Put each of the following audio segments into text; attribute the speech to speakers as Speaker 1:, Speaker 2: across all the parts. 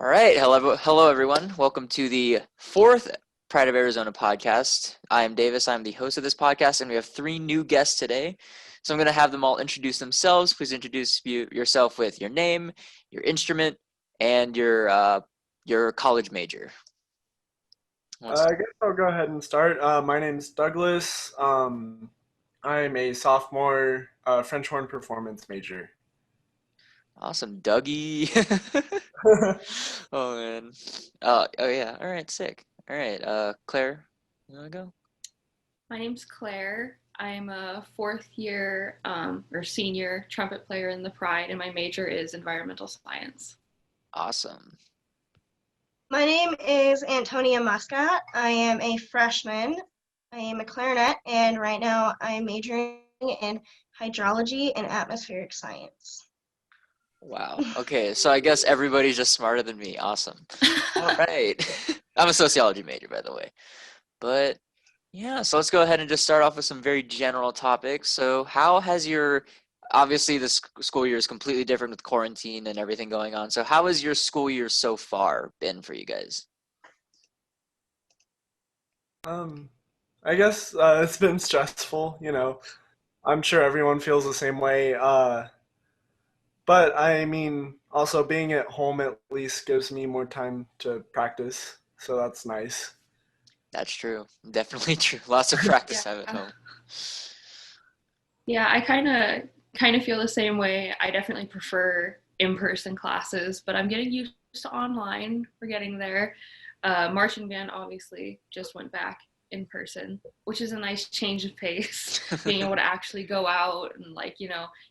Speaker 1: All right, hello everyone. Welcome to the fourth Pride of Arizona podcast. I am Davis. I'm the host of this podcast, and we have three new guests today. So I'm going to have them all introduce themselves. Please introduce yourself with your name, your instrument, and your college major.
Speaker 2: I guess I'll go ahead and start. My name's Douglas. I'm a sophomore French horn performance major.
Speaker 1: Awesome, Dougie. Oh man. Oh yeah. All right, sick. All right, Claire, you want to go?
Speaker 3: My name's Claire. I'm a fourth year or senior trumpet player in the Pride, and my major is environmental science.
Speaker 1: Awesome.
Speaker 4: My name is Antonia Muscat. I am a freshman. I am a clarinet, and right now I'm majoring in hydrology and atmospheric science.
Speaker 1: Wow. Okay, so I guess everybody's just smarter than me. Awesome. All right. I'm a sociology major, by the way. But yeah, so let's go ahead and just start off with some very general topics. So how has obviously the school year is completely different with quarantine and everything going on. So how has your school year so far been for you guys?
Speaker 2: I guess it's been stressful. I'm sure everyone feels the same way. But I mean, also being at home at least gives me more time to practice, so that's nice.
Speaker 1: That's true. Definitely true. Lots of practice time at
Speaker 3: Yeah.
Speaker 1: home.
Speaker 3: Yeah, I kind of feel the same way. I definitely prefer in-person classes, but I'm getting used to online. We're getting there. Marching band obviously just went back in person, which is a nice change of pace. Being able to actually go out and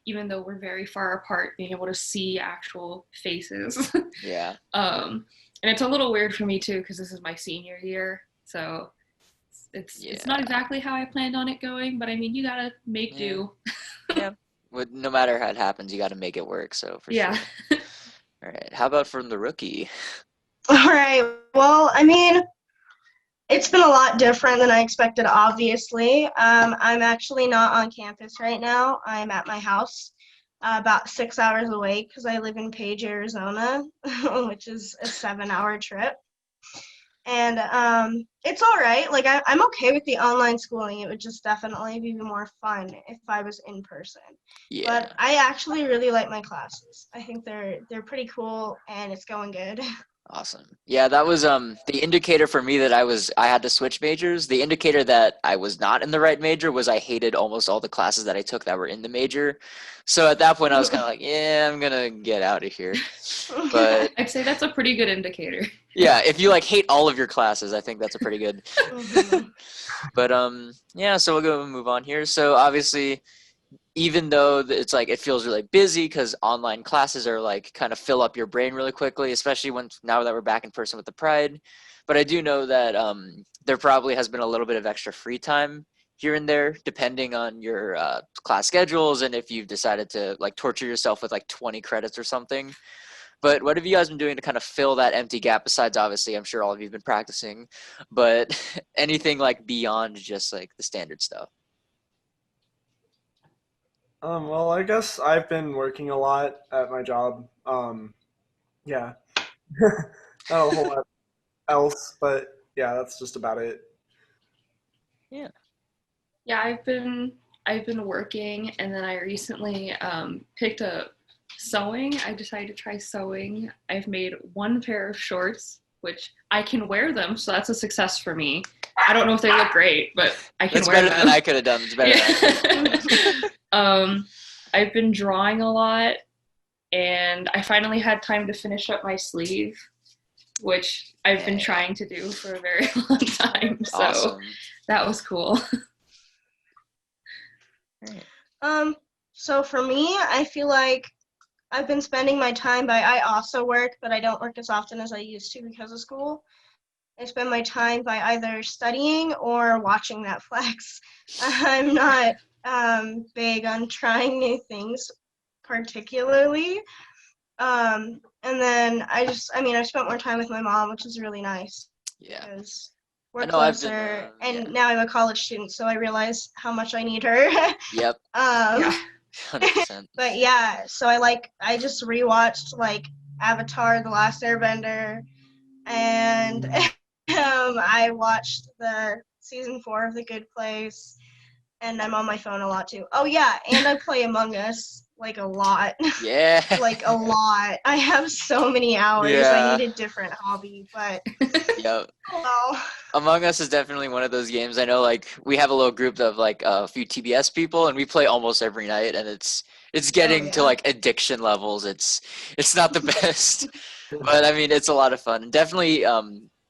Speaker 3: even though we're very far apart, being able to see actual faces.
Speaker 1: Yeah.
Speaker 3: And it's a little weird for me too because this is my senior year, so it's not
Speaker 1: Yeah.
Speaker 3: exactly how I planned on it going, but I mean, you gotta make
Speaker 1: Yeah.
Speaker 3: do.
Speaker 1: Yeah. No matter how it happens, you got to make it work. So for
Speaker 3: Yeah.
Speaker 1: sure. All right. How about from the rookie?
Speaker 4: All right. Well, I mean, it's been a lot different than I expected, obviously. I'm actually not on campus right now. I'm at my house, about 6 hours away because I live in Page, Arizona, which is a 7-hour trip. And it's all right. Like I'm okay with the online schooling. It would just definitely be more fun if I was in person.
Speaker 1: Yeah.
Speaker 4: But I actually really like my classes. I think they're pretty cool and it's going good.
Speaker 1: Awesome. Yeah, that was the indicator for me that I had to switch majors. The indicator that I was not in the right major was I hated almost all the classes that I took that were in the major. So at that point I was kind of like, yeah, I'm gonna get out of here. But
Speaker 3: I'd say that's a pretty good indicator.
Speaker 1: yeah, if you like hate all of your classes, I think that's a pretty good.
Speaker 4: Mhm.
Speaker 1: But yeah, so we'll go and move on here. So obviously even though it's like it feels really busy because online classes are like kind of fill up your brain really quickly, especially now that we're back in person with the Pride. But I do know that there probably has been a little bit of extra free time here and there, depending on your class schedules and if you've decided to like torture yourself with like 20 credits or something. But what have you guys been doing to kind of fill that empty gap? Besides, obviously, I'm sure all of you've been practicing, but anything like beyond just like the standard stuff.
Speaker 2: Well, I guess I've been working a lot at my job. Yeah, not a whole lot else, but yeah, that's just about it.
Speaker 1: Yeah.
Speaker 3: Yeah, I've been working, and then I recently picked up sewing. I decided to try sewing. I've made one pair of shorts, which I can wear them, so that's a success for me. I don't know if they look great, but I can
Speaker 1: That's
Speaker 3: wear
Speaker 1: better than
Speaker 3: them.
Speaker 1: I could have done. It's better than I could have done.
Speaker 3: Yeah. I've been drawing a lot, and I finally had time to finish up my sleeve, which I've been
Speaker 1: Yeah.
Speaker 3: trying to do for a very long time. So
Speaker 1: Awesome.
Speaker 3: that was cool.
Speaker 1: Right.
Speaker 4: So for me, I feel like I've been spending my time I also work, but I don't work as often as I used to because of school. I spend my time by either studying or watching Netflix. I'm not big on trying new things particularly. And then I spent more time with my mom, which is really nice
Speaker 1: Yeah.
Speaker 4: because
Speaker 1: I
Speaker 4: we're
Speaker 1: know I've been,
Speaker 4: closer,
Speaker 1: yeah.
Speaker 4: and now I'm a college student, so I realize how much I need her.
Speaker 1: Yep.
Speaker 3: Yeah.
Speaker 1: 100%.
Speaker 4: But yeah, so I just rewatched like Avatar: The Last Airbender, and I watched the season 4 of The Good Place, and I'm on my phone a lot too. Oh yeah, and I play Among Us like a lot.
Speaker 1: Yeah.
Speaker 4: Like a lot. I have so many hours. I
Speaker 1: Yeah.
Speaker 4: need a different hobby, but
Speaker 1: Yep.
Speaker 4: well.
Speaker 1: Among Us is definitely one of those games. I know, like, we have a little group of like a few TBS people, and we play almost every night, and it's getting to
Speaker 4: yeah.
Speaker 1: like addiction levels. It's not the best, but I mean, it's a lot of fun. And definitely,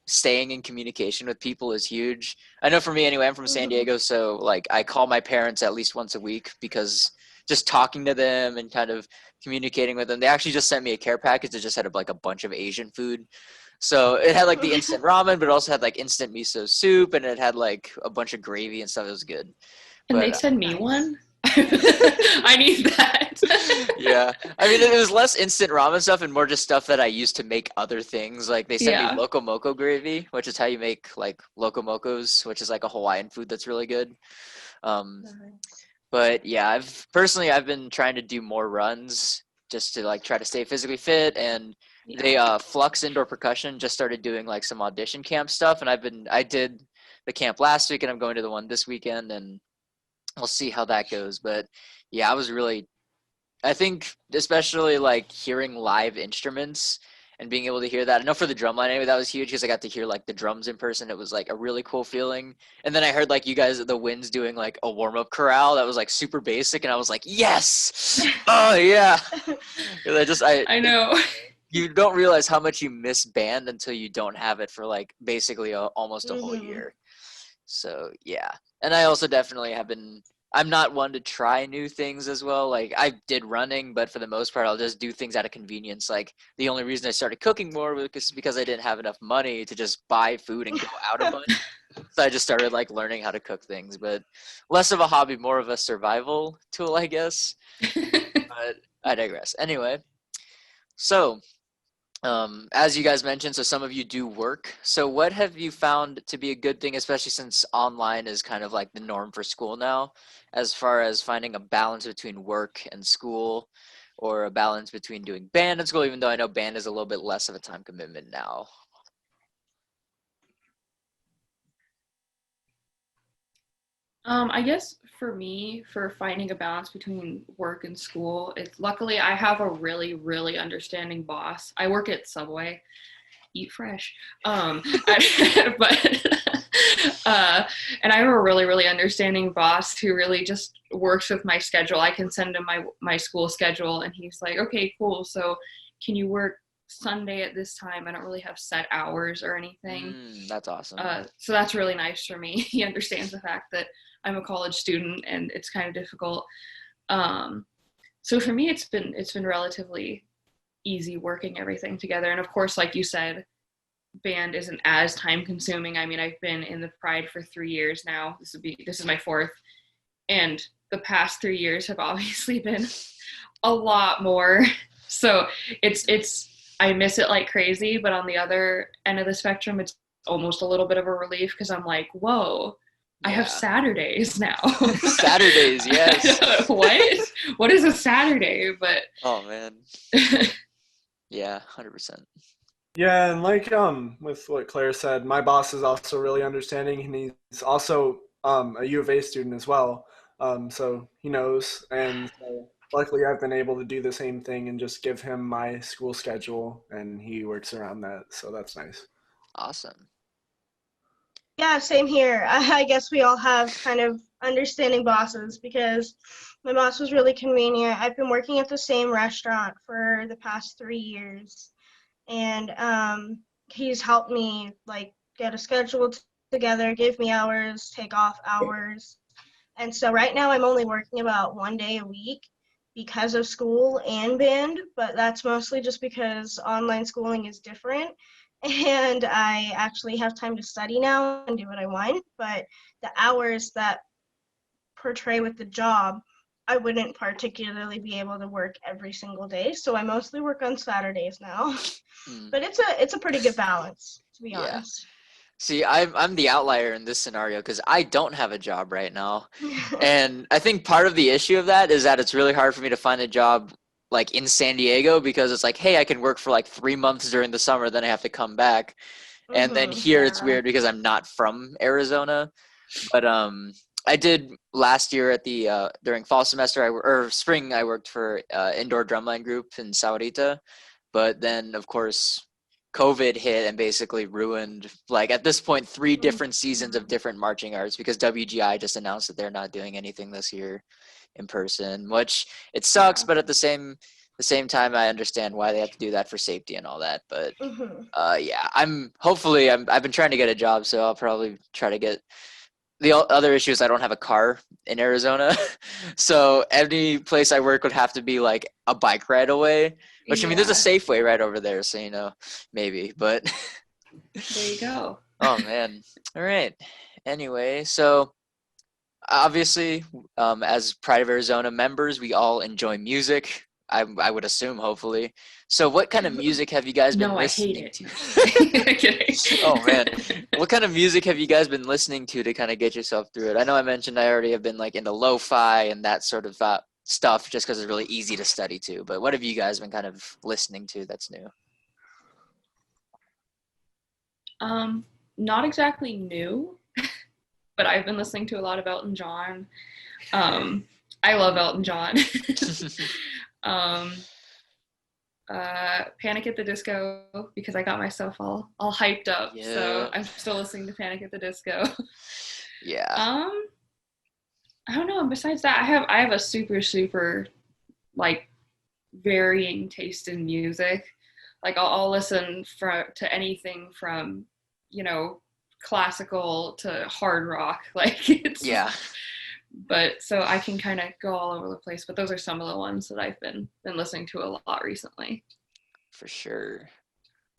Speaker 1: staying in communication with people is huge. I know for me anyway. I'm from San Diego, so like I call my parents at least once a week because just talking to them and kind of communicating with them. They actually just sent me a care package that just had like a bunch of Asian food. So it had like the instant ramen, but it also had like instant miso soup, and it had like a bunch of gravy and stuff. It was good.
Speaker 3: Can they
Speaker 1: But
Speaker 3: send me
Speaker 4: Nice.
Speaker 3: one? I need that.
Speaker 1: yeah, I mean, it was less instant ramen stuff and more just stuff that I used to make other things. Like they sent me
Speaker 3: Yeah.
Speaker 1: loco moco gravy, which is how you make like loco mocos, which is like a Hawaiian food that's really good. Um, but yeah, I've been trying to do more runs just to like try to stay physically fit. And they Flux Indoor Percussion just started doing like some audition camp stuff, and I did the camp last week, and I'm going to the one this weekend, and we'll see how that goes. But yeah, I think especially like hearing live instruments and being able to hear that. I know for the drum line anyway, that was huge because I got to hear like the drums in person. It was like a really cool feeling. And then I heard like you guys at the Winds doing like a warm up chorale that was like super basic, and I was like, yes, oh yeah. 'Cause
Speaker 3: I know.
Speaker 1: you don't realize how much you miss band until you don't have it for like basically almost a whole
Speaker 4: Mhm.
Speaker 1: year. So yeah, and I also definitely have been. I'm not one to try new things as well. Like I did running, but for the most part, I'll just do things out of convenience. Like the only reason I started cooking more was because I didn't have enough money to just buy food and go out a bunch. So I just started like learning how to cook things, but less of a hobby, more of a survival tool, I guess. But I digress. Anyway, so as you guys mentioned, so some of you do work. So what have you found to be a good thing, especially since online is kind of like the norm for school now, as far as finding a balance between work and school, or a balance between doing band and school, even though I know band is a little bit less of a time commitment now?
Speaker 3: I guess for me, for finding a balance between work and school, it's luckily I have a really, really understanding boss. I work at Subway, eat fresh. But and I have a really, really understanding boss who really just works with my schedule. I can send him my school schedule, and he's like, okay, cool. So can you work Sunday at this time? I don't really have set hours or anything.
Speaker 1: That's awesome.
Speaker 3: So that's really nice for me. He understands the fact that I'm a college student and it's kind of difficult. So for me, it's been relatively easy working everything together. And of course, like you said, band isn't as time consuming. I mean, I've been in the Pride for 3 years now. This is my 4th, and the past 3 years have obviously been a lot more. So it's I miss it like crazy, but on the other end of the spectrum, it's almost a little bit of a relief because I'm like, whoa, I have Saturdays now.
Speaker 1: Saturdays, yes.
Speaker 3: What is a Saturday? But
Speaker 1: oh man. Yeah, 100%.
Speaker 2: Yeah, and like with what Claire said, my boss is also really understanding, and he's also a U of A student as well. So he knows, and so luckily I've been able to do the same thing and just give him my school schedule, and he works around that. So that's nice.
Speaker 1: Awesome.
Speaker 4: Yeah, same here. I guess we all have kind of understanding bosses because my boss was really convenient. I've been working at the same restaurant for the past 3 years, and he's helped me like get a schedule together, give me hours, take off hours. And so right now I'm only working about 1 day a week because of school and band, but that's mostly just because online schooling is different. And I actually have time to study now and do what I want, but the hours that portray with the job, I wouldn't particularly be able to work every single day. So I mostly work on Saturdays now. But it's a pretty good balance, to be honest.
Speaker 1: See, I'm the outlier in this scenario because I don't have a job right now. And I think part of the issue of that is that it's really hard for me to find a job like in San Diego because it's like, hey, I can work for like 3 months during the summer, then I have to come back. And then here it's
Speaker 3: Yeah.
Speaker 1: weird because I'm not from Arizona. But I did last year at the during fall semester or spring I worked for indoor drumline group in Saurita, but then of course COVID hit and basically ruined, like at this point, 3 different seasons of different marching arts because WGI just announced that they're not doing anything this year in person, which it sucks,
Speaker 3: Yeah.
Speaker 1: but at the same time I understand why they have to do that for safety and all that. But yeah, I've been trying to get a job, so I'll probably try to get. The other issue is I don't have a car in Arizona, so any place I work would have to be like a bike ride away. Which I mean, there's a Safeway right over there, so maybe. But
Speaker 3: There you go.
Speaker 1: oh man, all right. Anyway, so obviously, as Pride of Arizona members, we all enjoy music. I would assume, hopefully. So, what kind of music have you guys been
Speaker 3: No, I hate
Speaker 1: listening
Speaker 3: it.
Speaker 1: to?
Speaker 3: Kidding.
Speaker 1: Oh man, what kind of music have you guys been listening to kind of get yourself through it? I know I mentioned I already have been like into lo-fi and that sort of stuff just because it's really easy to study to. But what have you guys been kind of listening to that's new?
Speaker 3: Not exactly new, but I've been listening to a lot of Elton John. I love Elton John. Panic at the Disco because I got myself all hyped up.
Speaker 1: Yeah.
Speaker 3: So I'm still listening to Panic at the Disco.
Speaker 1: Yeah.
Speaker 3: I don't know. And besides that, I have a super like varying taste in music. Like I'll listen to anything from, classical to hard rock. Like it's
Speaker 1: Yeah.
Speaker 3: But so I can kind of go all over the place. But those are some of the ones that I've been listening to a lot recently.
Speaker 1: For sure.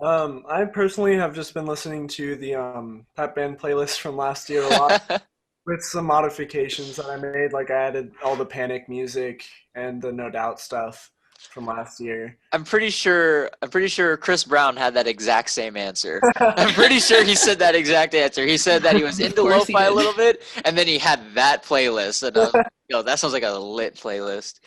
Speaker 2: I personally have just been listening to the Pep Band playlist from last year a lot with some modifications that I made. Like I added all the Panic music and the No Doubt stuff from last year.
Speaker 1: I'm pretty sure Chris Brown had that exact same answer. I'm pretty sure he said that exact answer. He said that he was
Speaker 3: Of
Speaker 1: into
Speaker 3: course he
Speaker 1: lo-fi a
Speaker 3: did.
Speaker 1: little bit, and then he had that playlist. And that sounds like a lit playlist.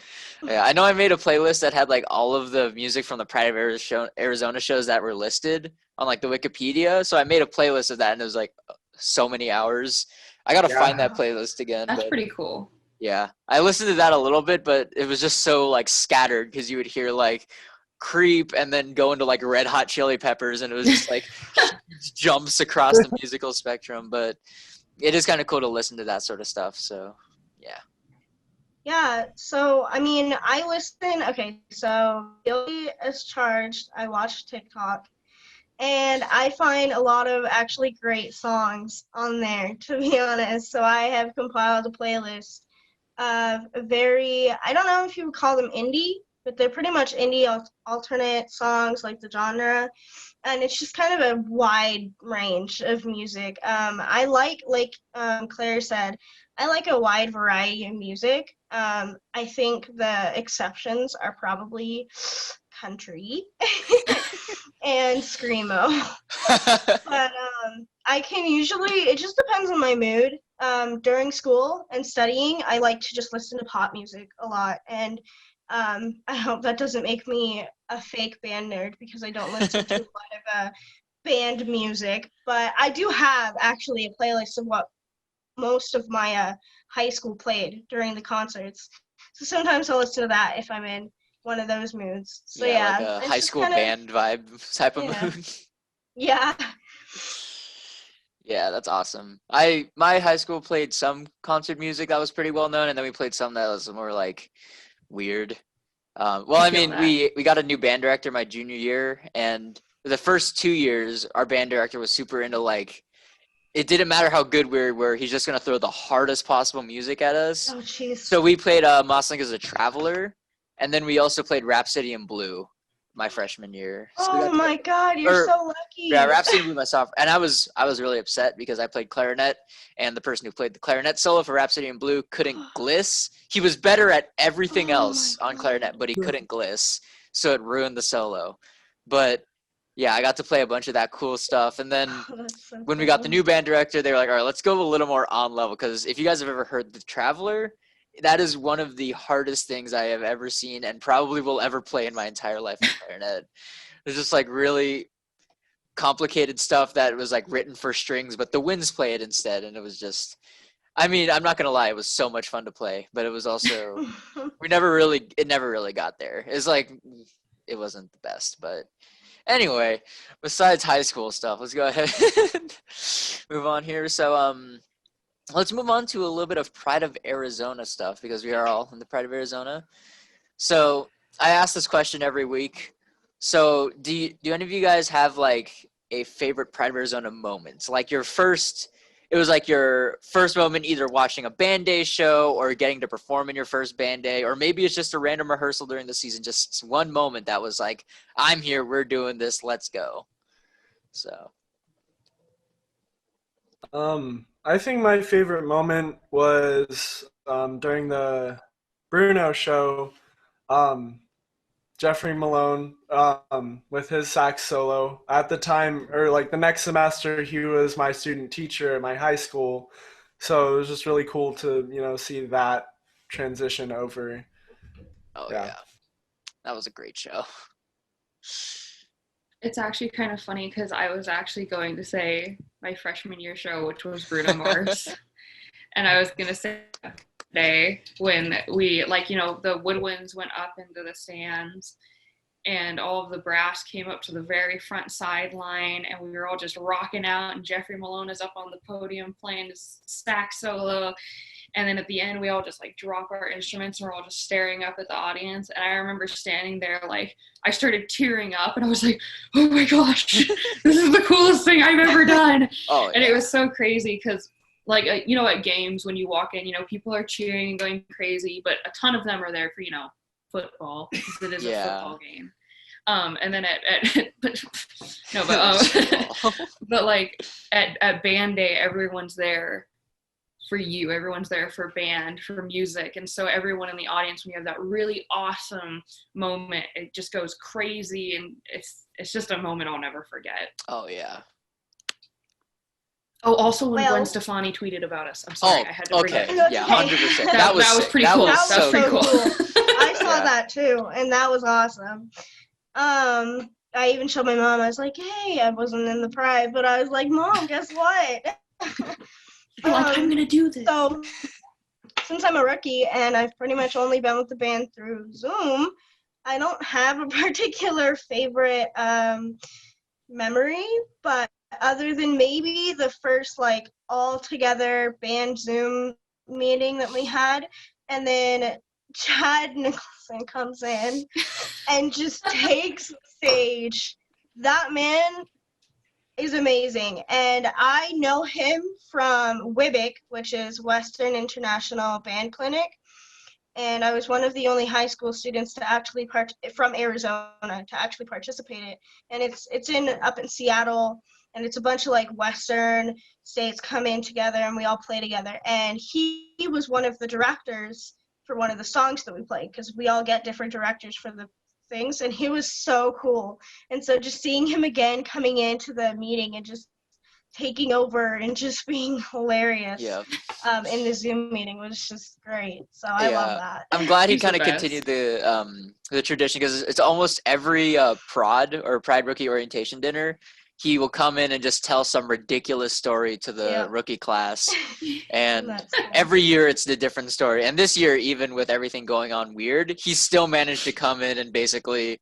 Speaker 1: Yeah, I know I made a playlist that had like all of the music from the Pride of Arizona shows that were listed on like the Wikipedia. So I made a playlist of that, and it was like so many hours. I gotta find that playlist again.
Speaker 3: That's
Speaker 1: but
Speaker 3: pretty cool.
Speaker 1: yeah, I listened to that a little bit, but it was just so like scattered because you would hear like Creep and then go into like Red Hot Chili Peppers, and it was just like jumps across the musical spectrum. But it is kind of cool to listen to that sort of stuff. So yeah.
Speaker 4: Yeah, so I mean, I listen. Okay, so Guilty as Charged. I watch TikTok, and I find a lot of actually great songs on there, to be honest. So I have compiled a playlist of I don't know if you would call them indie, but they're pretty much indie alternate songs, like the genre. And it's just kind of a wide range of music. I like Claire said, I like a wide variety of music. I think the exceptions are probably country and screamo. But I can usually, it just depends on my mood. During school and studying, I like to just listen to pop music a lot. And I hope that doesn't make me a fake band nerd because I don't listen to a lot of band music. But I do have actually a playlist of what most of my high school played during the concerts. So sometimes I'll listen to that if I'm in one of those moods. So yeah,
Speaker 1: like a high school band vibe type of mood.
Speaker 4: Yeah.
Speaker 1: Yeah, that's awesome. My high school played some concert music that was pretty well known, and then we played some that was more like weird. Well, I mean, we got a new band director my junior year, and for the first 2 years, our band director was super into like, it didn't matter how good we were, he's just gonna throw the hardest possible music at us.
Speaker 4: Oh jeez.
Speaker 1: So we played Moss Link as a Traveler, and then we also played Rhapsody in Blue my freshman year. So
Speaker 4: Oh my God, you're so lucky.
Speaker 1: Yeah, Rhapsody in Blue my sophomore, and I was really upset because I played clarinet, and the person who played the clarinet solo for Rhapsody in Blue couldn't gliss. He was better at everything else on clarinet, but he couldn't gliss, so it ruined the solo. But yeah, I got to play a bunch of that cool stuff, and then
Speaker 4: So
Speaker 1: when we got the new band director, they were like, all right, let's go a little more on level, because if you guys have ever heard The Traveler, that is one of the hardest things I have ever seen and probably will ever play in my entire life, clarinet. There's just like really complicated stuff that was like written for strings, but the winds play it instead, and it was just, I mean, I'm not gonna lie, it was so much fun to play, but it was also it never really got there. It's like it wasn't the best, but anyway, besides high school stuff, let's go ahead and move on here. So let's move on to a little bit of Pride of Arizona stuff, because we are all in the Pride of Arizona. So I ask this question every week. So do any of you guys have like a favorite Pride of Arizona moment? Like your first moment either watching a band day show or getting to perform in your first band day, or maybe it's just a random rehearsal during the season, just one moment that was like, I'm here, we're doing this, let's go. So
Speaker 2: I think my favorite moment was during the Bruno show. Jeffrey Malone with his sax solo. At the time, or like the next semester, he was my student teacher at my high school. So it was just really cool to, see that transition over.
Speaker 1: oh yeah, that was a great show.
Speaker 3: It's actually kind of funny because I was actually going to say my freshman year show, which was Bruno Mars. And I was going to say day when we, the woodwinds went up into the stands and all of the brass came up to the very front sideline, and we were all just rocking out, and Jeffrey Malone is up on the podium playing his sax solo. And then at the end, we all just like drop our instruments and we're all just staring up at the audience. And I remember standing there, like I started tearing up and I was like, oh my gosh, this is the coolest thing I've ever done.
Speaker 1: Oh, yeah.
Speaker 3: And it was so crazy because at games when you walk in, people are cheering and going crazy, but a ton of them are there for, football, because it is a football game. And then but like at band day, everyone's there for you. Everyone's there for band, for music. And so everyone in the audience, when you have that really awesome moment, it just goes crazy. And it's just a moment I'll never forget.
Speaker 1: Oh, yeah.
Speaker 3: Oh, also when Gwen Stefani tweeted about us. I'm sorry, I had to bring
Speaker 1: okay.
Speaker 3: it.
Speaker 1: Yeah, 100%.
Speaker 3: That was pretty cool.
Speaker 4: That was so cool. I saw
Speaker 1: Yeah.
Speaker 4: that too, and that was awesome. I even showed my mom. I was like, "Hey, I wasn't in the Pride, but I was like, Mom, guess what?
Speaker 3: I'm gonna do this."
Speaker 4: So, since I'm a rookie and I've pretty much only been with the band through Zoom, I don't have a particular favorite memory, but other than maybe the first like all together band Zoom meeting that we had, and then Chad Nicholson comes in and just takes the stage. That man is amazing, and I know him from WIBIC, which is Western International Band Clinic, and I was one of the only high school students to actually from Arizona to actually participate in it. And it's up in Seattle, and it's a bunch of like Western states come in together and we all play together. And he was one of the directors for one of the songs that we played, because we all get different directors for the things, and he was so cool. And so just seeing him again coming into the meeting and just taking over and just being hilarious in the Zoom meeting was just great. So I love that.
Speaker 1: I'm glad he
Speaker 3: He's
Speaker 1: kind
Speaker 3: the
Speaker 1: of
Speaker 3: best.
Speaker 1: continued the tradition, because it's almost every Pride rookie orientation dinner, he will come in and just tell some ridiculous story to the rookie class. And every year it's a different story. And this year, even with everything going on weird, he still managed to come in and basically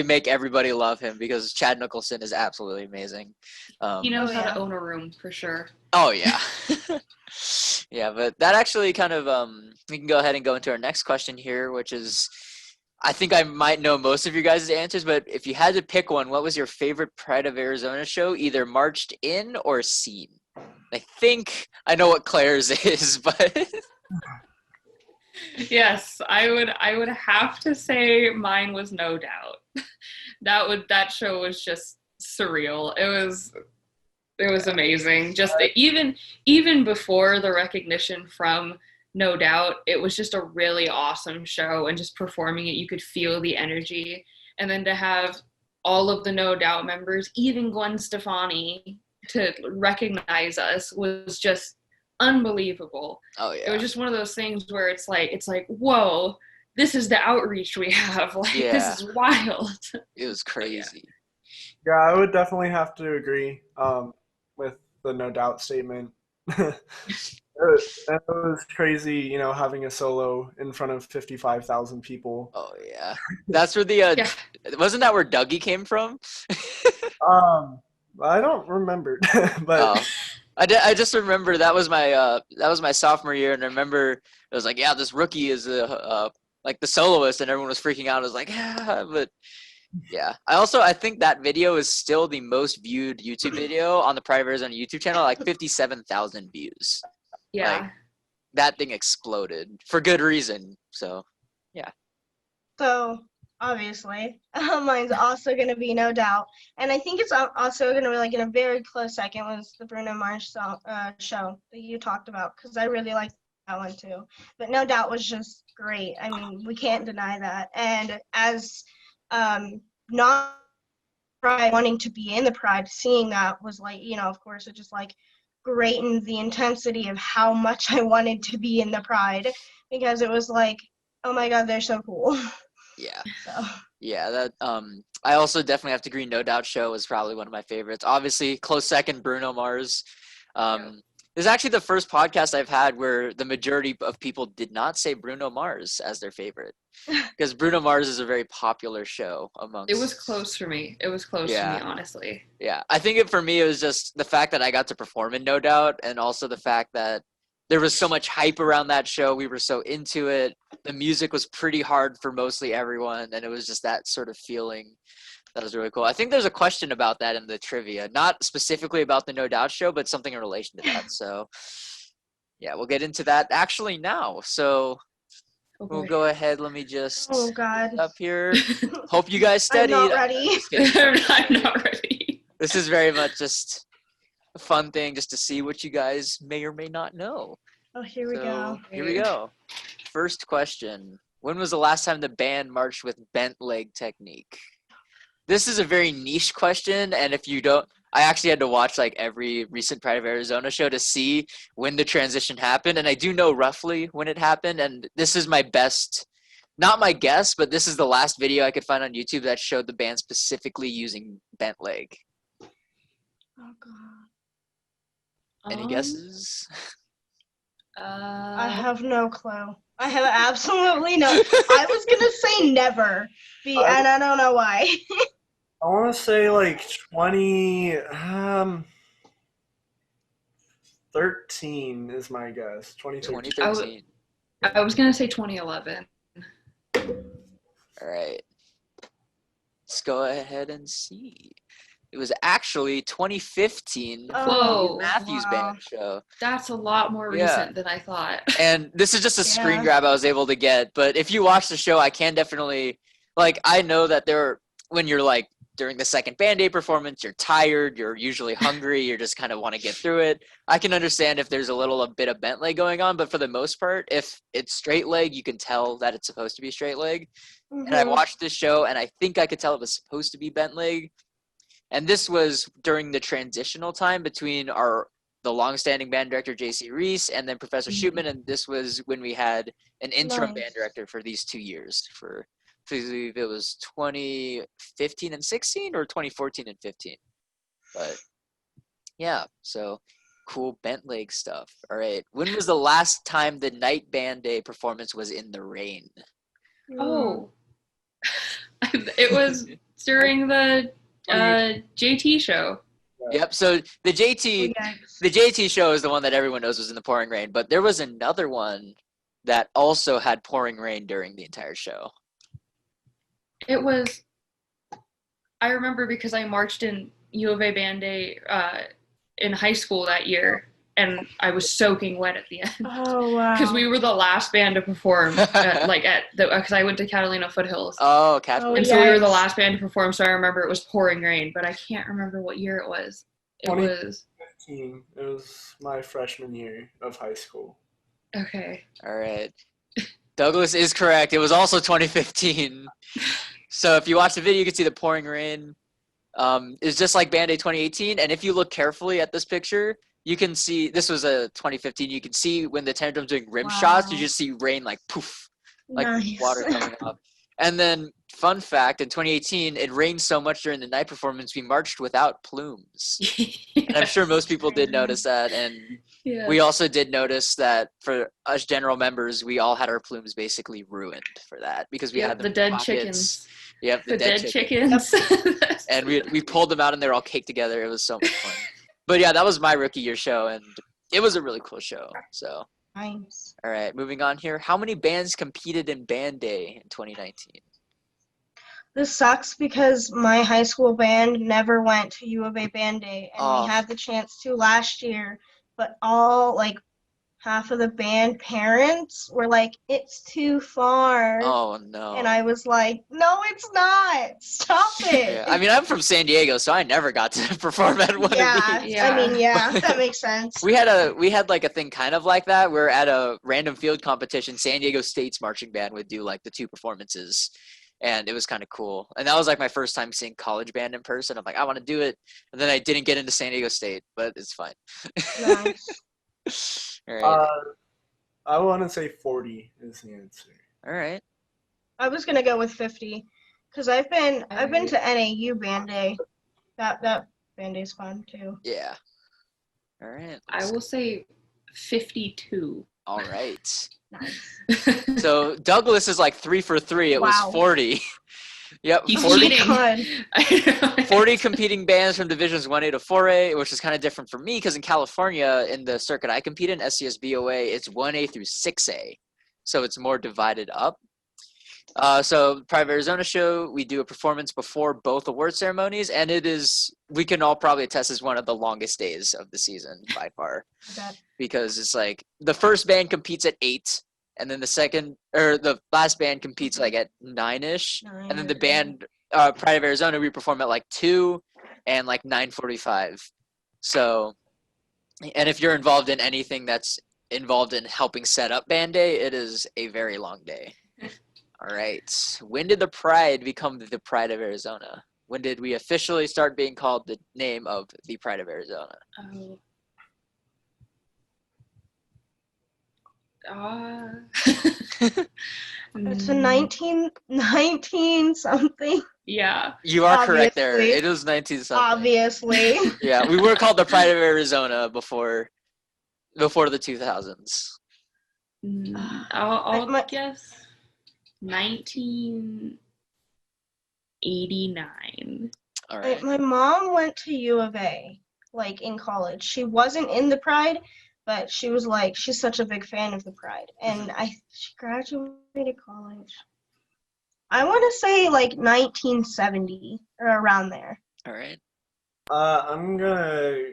Speaker 1: make everybody love him, because Chad Nicholson is absolutely amazing.
Speaker 3: He knows how to own a room for sure.
Speaker 1: Oh, yeah. Yeah, but that actually kind of, we can go ahead and go into our next question here, which is, I think I might know most of your guys' answers, but if you had to pick one, what was your favorite Pride of Arizona show, either marched in or seen? I think I know what Claire's is, but...
Speaker 3: Yes, I would have to say mine was No Doubt. That show was just surreal. It was amazing. Just even before the recognition from No Doubt, it was just a really awesome show, and just performing it, you could feel the energy. And then to have all of the No Doubt members, even Gwen Stefani, to recognize us was just unbelievable.
Speaker 1: Oh
Speaker 3: It
Speaker 1: yeah.
Speaker 3: was just one of those things where it's like, whoa, this is the outreach we have. Like,
Speaker 1: Yeah.
Speaker 3: this is wild.
Speaker 1: It was crazy.
Speaker 2: Yeah, I would definitely have to agree with the no doubt statement. It was crazy, having a solo in front of 55,000 people.
Speaker 1: Oh yeah. That's where the
Speaker 3: Yeah.
Speaker 1: wasn't that where Dougie came from?
Speaker 2: I don't remember, but
Speaker 1: Oh. I just remember that was my sophomore year, and I remember it was like, yeah, this rookie is like the soloist, and everyone was freaking out. I was like, yeah, but yeah. I think that video is still the most viewed YouTube video on the Private Arizona YouTube channel, like 57,000 views.
Speaker 3: Yeah.
Speaker 1: Like, that thing exploded for good reason. So
Speaker 4: So obviously, mine's also gonna be No Doubt, and I think it's also gonna be like in a very close second was the Bruno Mars show that you talked about, because I really liked that one too. But No Doubt was just great. I mean, we can't deny that. And as not Pride wanting to be in the Pride, seeing that was like, of course, it just like greatened the intensity of how much I wanted to be in the Pride, because it was like, oh my God, they're so cool.
Speaker 1: yeah.
Speaker 4: So.
Speaker 1: Yeah, that I also definitely have to agree. No Doubt show was probably one of my favorites. Obviously, close second, Bruno Mars. This is actually the first podcast I've had where the majority of people did not say Bruno Mars as their favorite, because Bruno Mars is a very popular show amongst.
Speaker 3: It was close for me. It was close to me, honestly.
Speaker 1: Yeah, I think for me it was just the fact that I got to perform in No Doubt, and also the fact that there was so much hype around that show. We were so into it. The music was pretty hard for mostly everyone, and it was just that sort of feeling that was really cool. I think there's a question about that in the trivia, not specifically about the No Doubt show, but something in relation to that. So, yeah, we'll get into that actually now. So we'll go ahead. Let me just
Speaker 4: Oh God.
Speaker 1: up here. Hope you guys studied.
Speaker 4: I'm not ready.
Speaker 1: Just kidding.
Speaker 3: I'm not ready.
Speaker 1: This is very much just a fun thing, just to see what you guys may or may not know.
Speaker 4: Oh, here we go.
Speaker 1: Here we go. First question. When was the last time the band marched with bent leg technique? This is a very niche question, and if you don't, I actually had to watch like every recent Pride of Arizona show to see when the transition happened, and I do know roughly when it happened, and this is my best, not my guess, but this is the last video I could find on YouTube that showed the band specifically using bent leg.
Speaker 4: Oh God.
Speaker 1: Any guesses?
Speaker 4: I have no clue. I have absolutely no. I was gonna say never, and I don't know why.
Speaker 2: I want to say like 13 is my guess.
Speaker 1: 2013.
Speaker 3: I was gonna say 2011.
Speaker 1: All right. Let's go ahead and see. It was actually 2015.
Speaker 3: Whoa.
Speaker 1: Matthews Band show.
Speaker 3: That's a lot more recent than I thought.
Speaker 1: And this is just a screen grab I was able to get. But if you watch the show, I can definitely, like, I know that when you're like during the second Band Aid performance, you're tired, you're usually hungry, you're just kind of want to get through it. I can understand if there's a bit of bent leg going on, but for the most part, if it's straight leg, you can tell that it's supposed to be straight leg. Mm-hmm. And I watched this show, and I think I could tell it was supposed to be bent leg. And this was during the transitional time between the longstanding band director, J.C. Reese, and then Professor Shootman, and this was when we had an interim band director for these 2 years. I believe it was 2015 and 16 or 2014 and 15. But, yeah, so cool bent leg stuff. All right. When was the last time the night Band Day performance was in the rain?
Speaker 3: Oh. It was during the JT show.
Speaker 1: Yep. So the JT show is the one that everyone knows was in the pouring rain, but there was another one that also had pouring rain during the entire show.
Speaker 3: It was, I remember because I marched in U of A Band Day in high school that year, and I was soaking wet at the end.
Speaker 4: Oh, wow.
Speaker 3: Because we were the last band to perform, because I went to Catalina Foothills.
Speaker 1: Oh, Catalina.
Speaker 3: And so we were the last band to perform, so I remember it was pouring rain, but I can't remember what year it was. It was
Speaker 2: 2015. It was my freshman year of high school.
Speaker 3: Okay.
Speaker 1: All right. Douglas is correct. It was also 2015. So if you watch the video, you can see the pouring rain. It's just like Band Aid 2018. And if you look carefully at this picture, you can see this was a 2015. You can see when the tantrum's doing rim shots, you
Speaker 4: Wow.
Speaker 1: just see rain like poof, like
Speaker 4: Nice.
Speaker 1: water coming off. And then, fun fact: in 2018, it rained so much during the night performance, we marched without plumes. And I'm sure most people did notice that. And
Speaker 3: Yeah.
Speaker 1: we also did notice that for us general members, we all had our plumes basically ruined for that because we
Speaker 3: Yep,
Speaker 1: had them
Speaker 3: the
Speaker 1: in
Speaker 3: dead
Speaker 1: pockets.
Speaker 3: chickens.
Speaker 1: Yep,
Speaker 3: The dead chickens.
Speaker 1: And we pulled them out and they were all caked together. It was so much fun. But yeah, that was my rookie year show, and it was a really cool show. So,
Speaker 4: Nice.
Speaker 1: all right, moving on here. How many bands competed in Band Day in 2019?
Speaker 4: This sucks because my high school band never went to U of A Band Day, and
Speaker 1: Oh.
Speaker 4: we had the chance to last year, but all, like, half of the band parents were like, it's too far.
Speaker 1: Oh no.
Speaker 4: And I was like, no, it's not. Stop it.
Speaker 1: Yeah, I mean, I'm from San Diego, so I never got to perform at one
Speaker 4: Yeah,
Speaker 1: of these.
Speaker 3: Yeah.
Speaker 4: I mean, yeah, that makes sense.
Speaker 1: We had like a thing kind of like that. We're at a random field competition. San Diego State's marching band would do like the 2 performances, and it was kind of cool. And that was like my first time seeing college band in person. I'm like, I want to do it, and then I didn't get into San Diego State, but it's fine.
Speaker 4: Nice.
Speaker 1: All right,
Speaker 2: I want to say 40 is the answer.
Speaker 1: all right.
Speaker 4: I was gonna go with 50, because I've been to NAU Band Day. That Band Day's fun too.
Speaker 1: Yeah. All right.
Speaker 3: I will say 52.
Speaker 1: All right.
Speaker 4: Nice.
Speaker 1: So Douglas is like 3 for 3. It
Speaker 4: Wow.
Speaker 1: was 40. Yep,
Speaker 3: He's
Speaker 1: 40.
Speaker 3: cheating.
Speaker 4: God.
Speaker 1: 40 competing bands from divisions 1A to 4A, which is kind of different for me because in California, in the circuit I compete in, SCSBOA, it's 1A through 6A. So it's more divided up. So Pride of Arizona show, we do a performance before both award ceremonies, and it is, we can all probably attest, is one of the longest days of the season by far. Because it's like the first band competes at 8, and then the last band competes like at 9-ish, and then the band Pride of Arizona, we perform at like 2 and like 9:45. So, and if you're involved in anything that's involved in helping set up Band Day, it is a very long day. All right. When did the Pride become the Pride of Arizona? When did we officially start being called the name of the Pride of Arizona?
Speaker 4: It's a 19 something.
Speaker 3: Yeah.
Speaker 1: You are correct there.
Speaker 4: Obviously.
Speaker 1: It was 19 something.
Speaker 4: Obviously.
Speaker 1: Yeah, we were called the Pride of Arizona before the 2000s.
Speaker 3: I'll
Speaker 4: My-
Speaker 3: guess 1989.
Speaker 1: All right.
Speaker 4: My mom went to U of A, like, in college. She wasn't in the Pride, but she was like, she's such a big fan of the Pride. And she graduated college. I want to say like 1970 or around there.
Speaker 1: All right.
Speaker 2: I'm gonna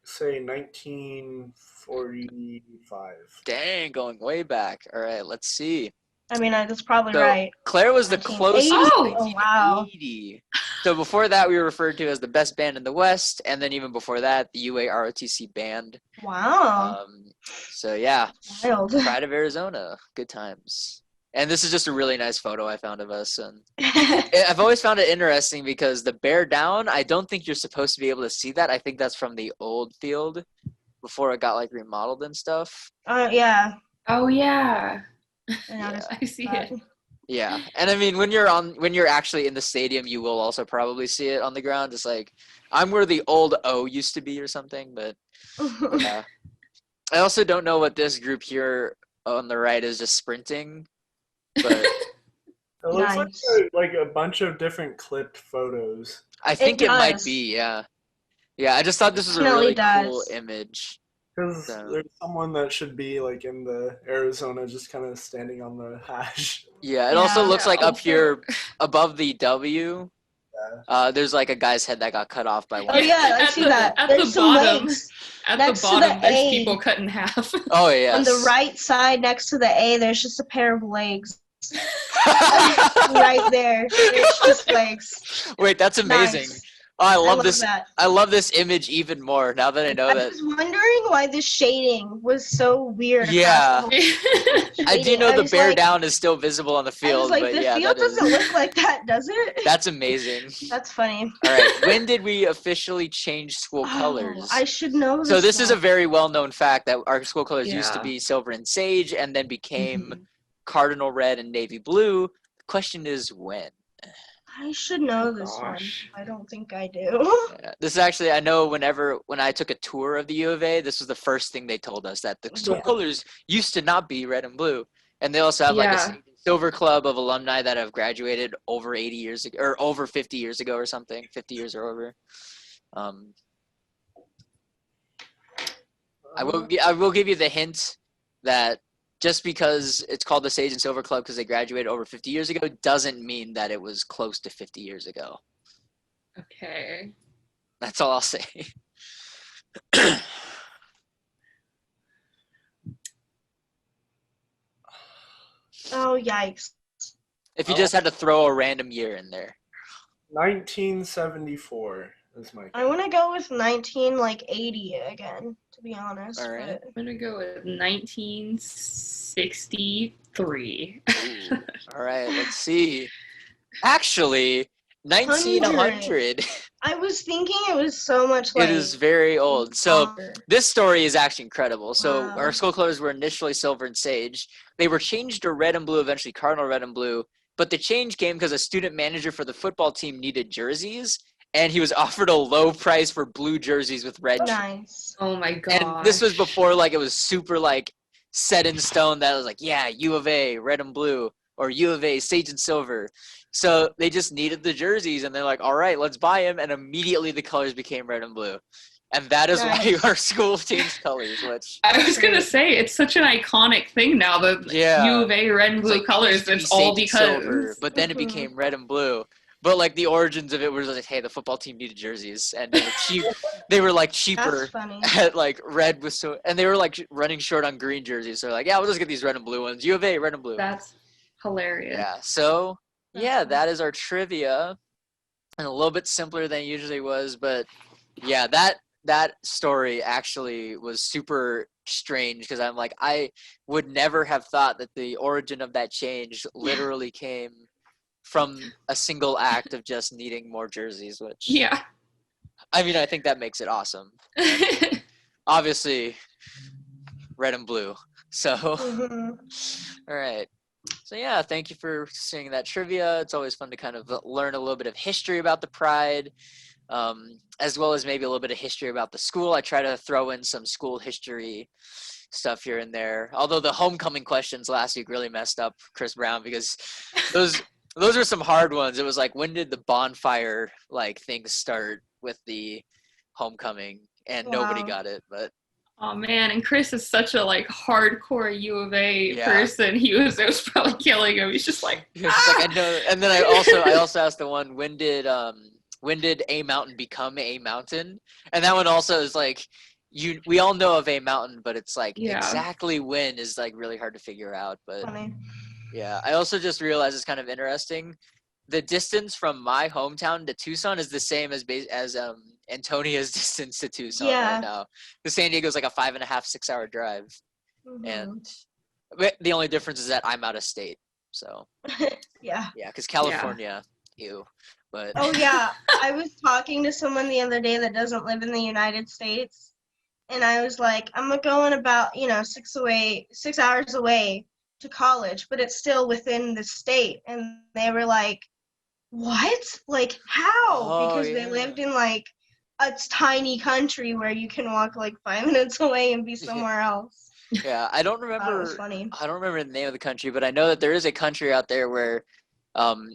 Speaker 2: say 1945.
Speaker 1: Dang, going way back. All right, let's see.
Speaker 4: I mean, that's probably
Speaker 1: So
Speaker 4: right.
Speaker 1: Claire was the
Speaker 4: 1980.
Speaker 1: closest.
Speaker 3: Oh,
Speaker 4: wow.
Speaker 1: 1980. So before that, we were referred to as the best band in the West, and then even before that, the UA ROTC band.
Speaker 4: Wow.
Speaker 1: So yeah,
Speaker 4: Wild.
Speaker 1: Pride of Arizona, good times. And this is just a really nice photo I found of us, and I've always found it interesting because the bear down, I don't think you're supposed to be able to see that. I think that's from the old field before it got like remodeled and stuff.
Speaker 4: Yeah.
Speaker 3: Oh yeah.
Speaker 4: I noticed
Speaker 3: I see
Speaker 4: that.
Speaker 3: it.
Speaker 1: Yeah, and I mean when you're actually in the stadium, you will also probably see it on the ground. It's like I'm where the old O used to be or something, but yeah. I also don't know what this group here on the right is just sprinting, but
Speaker 2: It looks
Speaker 4: Nice.
Speaker 2: like a bunch of different clipped photos.
Speaker 1: I think it might
Speaker 4: does.
Speaker 1: be, yeah. Yeah, I just thought this was a
Speaker 4: Definitely
Speaker 1: really cool
Speaker 4: does.
Speaker 1: image.
Speaker 2: Because
Speaker 1: So-
Speaker 2: there's someone that should be like in the Arizona, just kind of standing on the hash.
Speaker 1: Yeah, it also
Speaker 4: Yeah.
Speaker 1: looks like up
Speaker 3: Also-
Speaker 1: here above the W, there's like a guy's head that got cut off by
Speaker 4: Oh
Speaker 1: one.
Speaker 4: yeah, I
Speaker 3: At
Speaker 4: see
Speaker 3: the-
Speaker 4: that.
Speaker 3: at
Speaker 4: There's
Speaker 3: the
Speaker 4: some
Speaker 3: bottom.
Speaker 4: legs.
Speaker 3: At
Speaker 4: Next
Speaker 3: the
Speaker 4: to the
Speaker 3: bottom, there's
Speaker 4: A.
Speaker 3: people cut in half.
Speaker 1: Oh yes.
Speaker 4: On the right side, next to the A, there's just a pair of legs. Right there. There's just legs.
Speaker 1: Wait, that's amazing.
Speaker 4: Nice.
Speaker 1: Oh, I
Speaker 4: I
Speaker 1: love
Speaker 4: love
Speaker 1: this.
Speaker 4: that.
Speaker 1: I love this image even more now that I know
Speaker 4: I
Speaker 1: that.
Speaker 4: was wondering why the shading was so weird
Speaker 1: Yeah.
Speaker 4: across the whole
Speaker 1: I do
Speaker 4: shading.
Speaker 1: know
Speaker 4: I
Speaker 1: the
Speaker 4: was
Speaker 1: bear
Speaker 4: like,
Speaker 1: down is still visible on the
Speaker 4: I was
Speaker 1: field,
Speaker 4: like,
Speaker 1: but
Speaker 4: the
Speaker 1: yeah,
Speaker 4: field
Speaker 1: that is.
Speaker 4: doesn't look like that, does it?
Speaker 1: That's amazing.
Speaker 4: That's funny.
Speaker 1: All right, when did we officially change school
Speaker 4: Oh,
Speaker 1: colors?
Speaker 4: I should know this.
Speaker 1: So this is a
Speaker 4: one.
Speaker 1: very well-known fact that our school colors used to
Speaker 3: Yeah.
Speaker 1: be silver and sage and then became
Speaker 3: Mhm.
Speaker 1: cardinal red and navy blue. The question is when?
Speaker 4: I should know
Speaker 3: Oh,
Speaker 4: this one.
Speaker 3: gosh.
Speaker 4: I don't think I do.
Speaker 1: This is actually, I know when I took a tour of the U of A, this was the first thing they told us, that the school
Speaker 4: Yeah.
Speaker 1: colors used to not be red and blue. And they also have like a
Speaker 3: Yeah.
Speaker 1: sage and silver club of alumni that have graduated over 80 years ago, or over 50 years ago or something, 50 years or over. I will give you the hint that just because it's called the Sage and Silver Club because they graduated over 50 years ago doesn't mean that it was close to 50 years ago.
Speaker 3: Okay.
Speaker 1: That's all I'll say.
Speaker 4: Oh, yikes.
Speaker 1: If you just had to throw a random year in there.
Speaker 2: 1974 is my
Speaker 4: I want to go with 1980 again, to be honest.
Speaker 1: All right.
Speaker 3: I'm going to go with 1963.
Speaker 1: Ooh. All right, let's see. Actually, 1900.
Speaker 4: I was thinking it was so much like.
Speaker 1: It is very old. So
Speaker 4: longer.
Speaker 1: this story is actually incredible. So
Speaker 4: Wow.
Speaker 1: our school colors were initially silver and sage. They were changed to red and blue, eventually cardinal red and blue. But the change came because a student manager for the football team needed jerseys, and he was offered a low price for blue jerseys with red.
Speaker 4: Nice.
Speaker 3: Oh my god.
Speaker 1: And this was before like it was super like set in stone that it was like, yeah, U of A, red and blue, or U of A, sage and silver. So they just needed the jerseys, and they're like, all right, let's buy them. And immediately the colors became red and blue. And that is
Speaker 4: Nice.
Speaker 1: why our school changed colors, which
Speaker 3: I was going to say, it's such an iconic thing now, the
Speaker 1: Yeah.
Speaker 3: U of A red and
Speaker 1: it's
Speaker 3: blue
Speaker 1: like, it
Speaker 3: colors.
Speaker 1: used to be
Speaker 3: It's all
Speaker 1: sage and silver,
Speaker 3: because.
Speaker 1: but then it
Speaker 4: Mhm.
Speaker 1: became red and blue. But like the origins of it was like, hey, the football team needed jerseys, and they were cheap. They were like cheaper.
Speaker 4: That's funny.
Speaker 1: At like red was so, and they were like running short on green jerseys. So they're like, yeah, we'll just get these red and blue ones. U of A, red and blue.
Speaker 3: That's hilarious.
Speaker 1: Yeah. So
Speaker 4: That's
Speaker 1: yeah,
Speaker 4: funny.
Speaker 1: that is our trivia, and a little bit simpler than it usually was, but yeah, that story actually was super strange because I'm like, I would never have thought that the origin of that change literally came from a single act of just needing more jerseys, which
Speaker 3: Yeah.
Speaker 1: I mean, I think that makes it awesome. Obviously, red and blue. So,
Speaker 4: Mhm.
Speaker 1: all right. So yeah, thank you for seeing that trivia. It's always fun to kind of learn a little bit of history about the Pride, as well as maybe a little bit of history about the school. I try to throw in some school history stuff here and there. Although the homecoming questions last week really messed up Chris Brown because those were some hard ones. It was like, when did the bonfire like things start with the homecoming? And nobody
Speaker 4: Wow.
Speaker 1: got it, but
Speaker 3: Oh man, and Chris is such a like hardcore U of A
Speaker 1: Yeah.
Speaker 3: person. It was probably killing him. He's just like,
Speaker 1: he was just like, I know. And then I also asked the one, when did a mountain become a mountain? And that one also is like, we all know of a mountain, but it's like
Speaker 3: Yeah.
Speaker 1: exactly when is like really hard to figure out. But
Speaker 4: Funny.
Speaker 1: yeah, I also just realized it's kind of interesting. The distance from my hometown to Tucson is the same as Antonia's distance to Tucson
Speaker 4: Yeah.
Speaker 1: right now. The San Diego's like a 5.5, 6-hour drive,
Speaker 4: Mhm.
Speaker 1: and but the only difference is that I'm out of state. So
Speaker 4: Yeah.
Speaker 1: yeah, because California, ew. But
Speaker 4: Oh yeah, I was talking to someone the other day that doesn't live in the United States, and I was like, I'm going about 6 hours away to college, but it's still within the state, and they were like, what? Like how?
Speaker 1: Oh,
Speaker 4: Because they
Speaker 1: yeah.
Speaker 4: lived in like a tiny country where you can walk like 5 minutes away and be somewhere else.
Speaker 1: yeah, I don't
Speaker 4: I thought it was
Speaker 1: remember.
Speaker 4: funny.
Speaker 1: I don't remember the name of the country, but I know that there is a country out there where,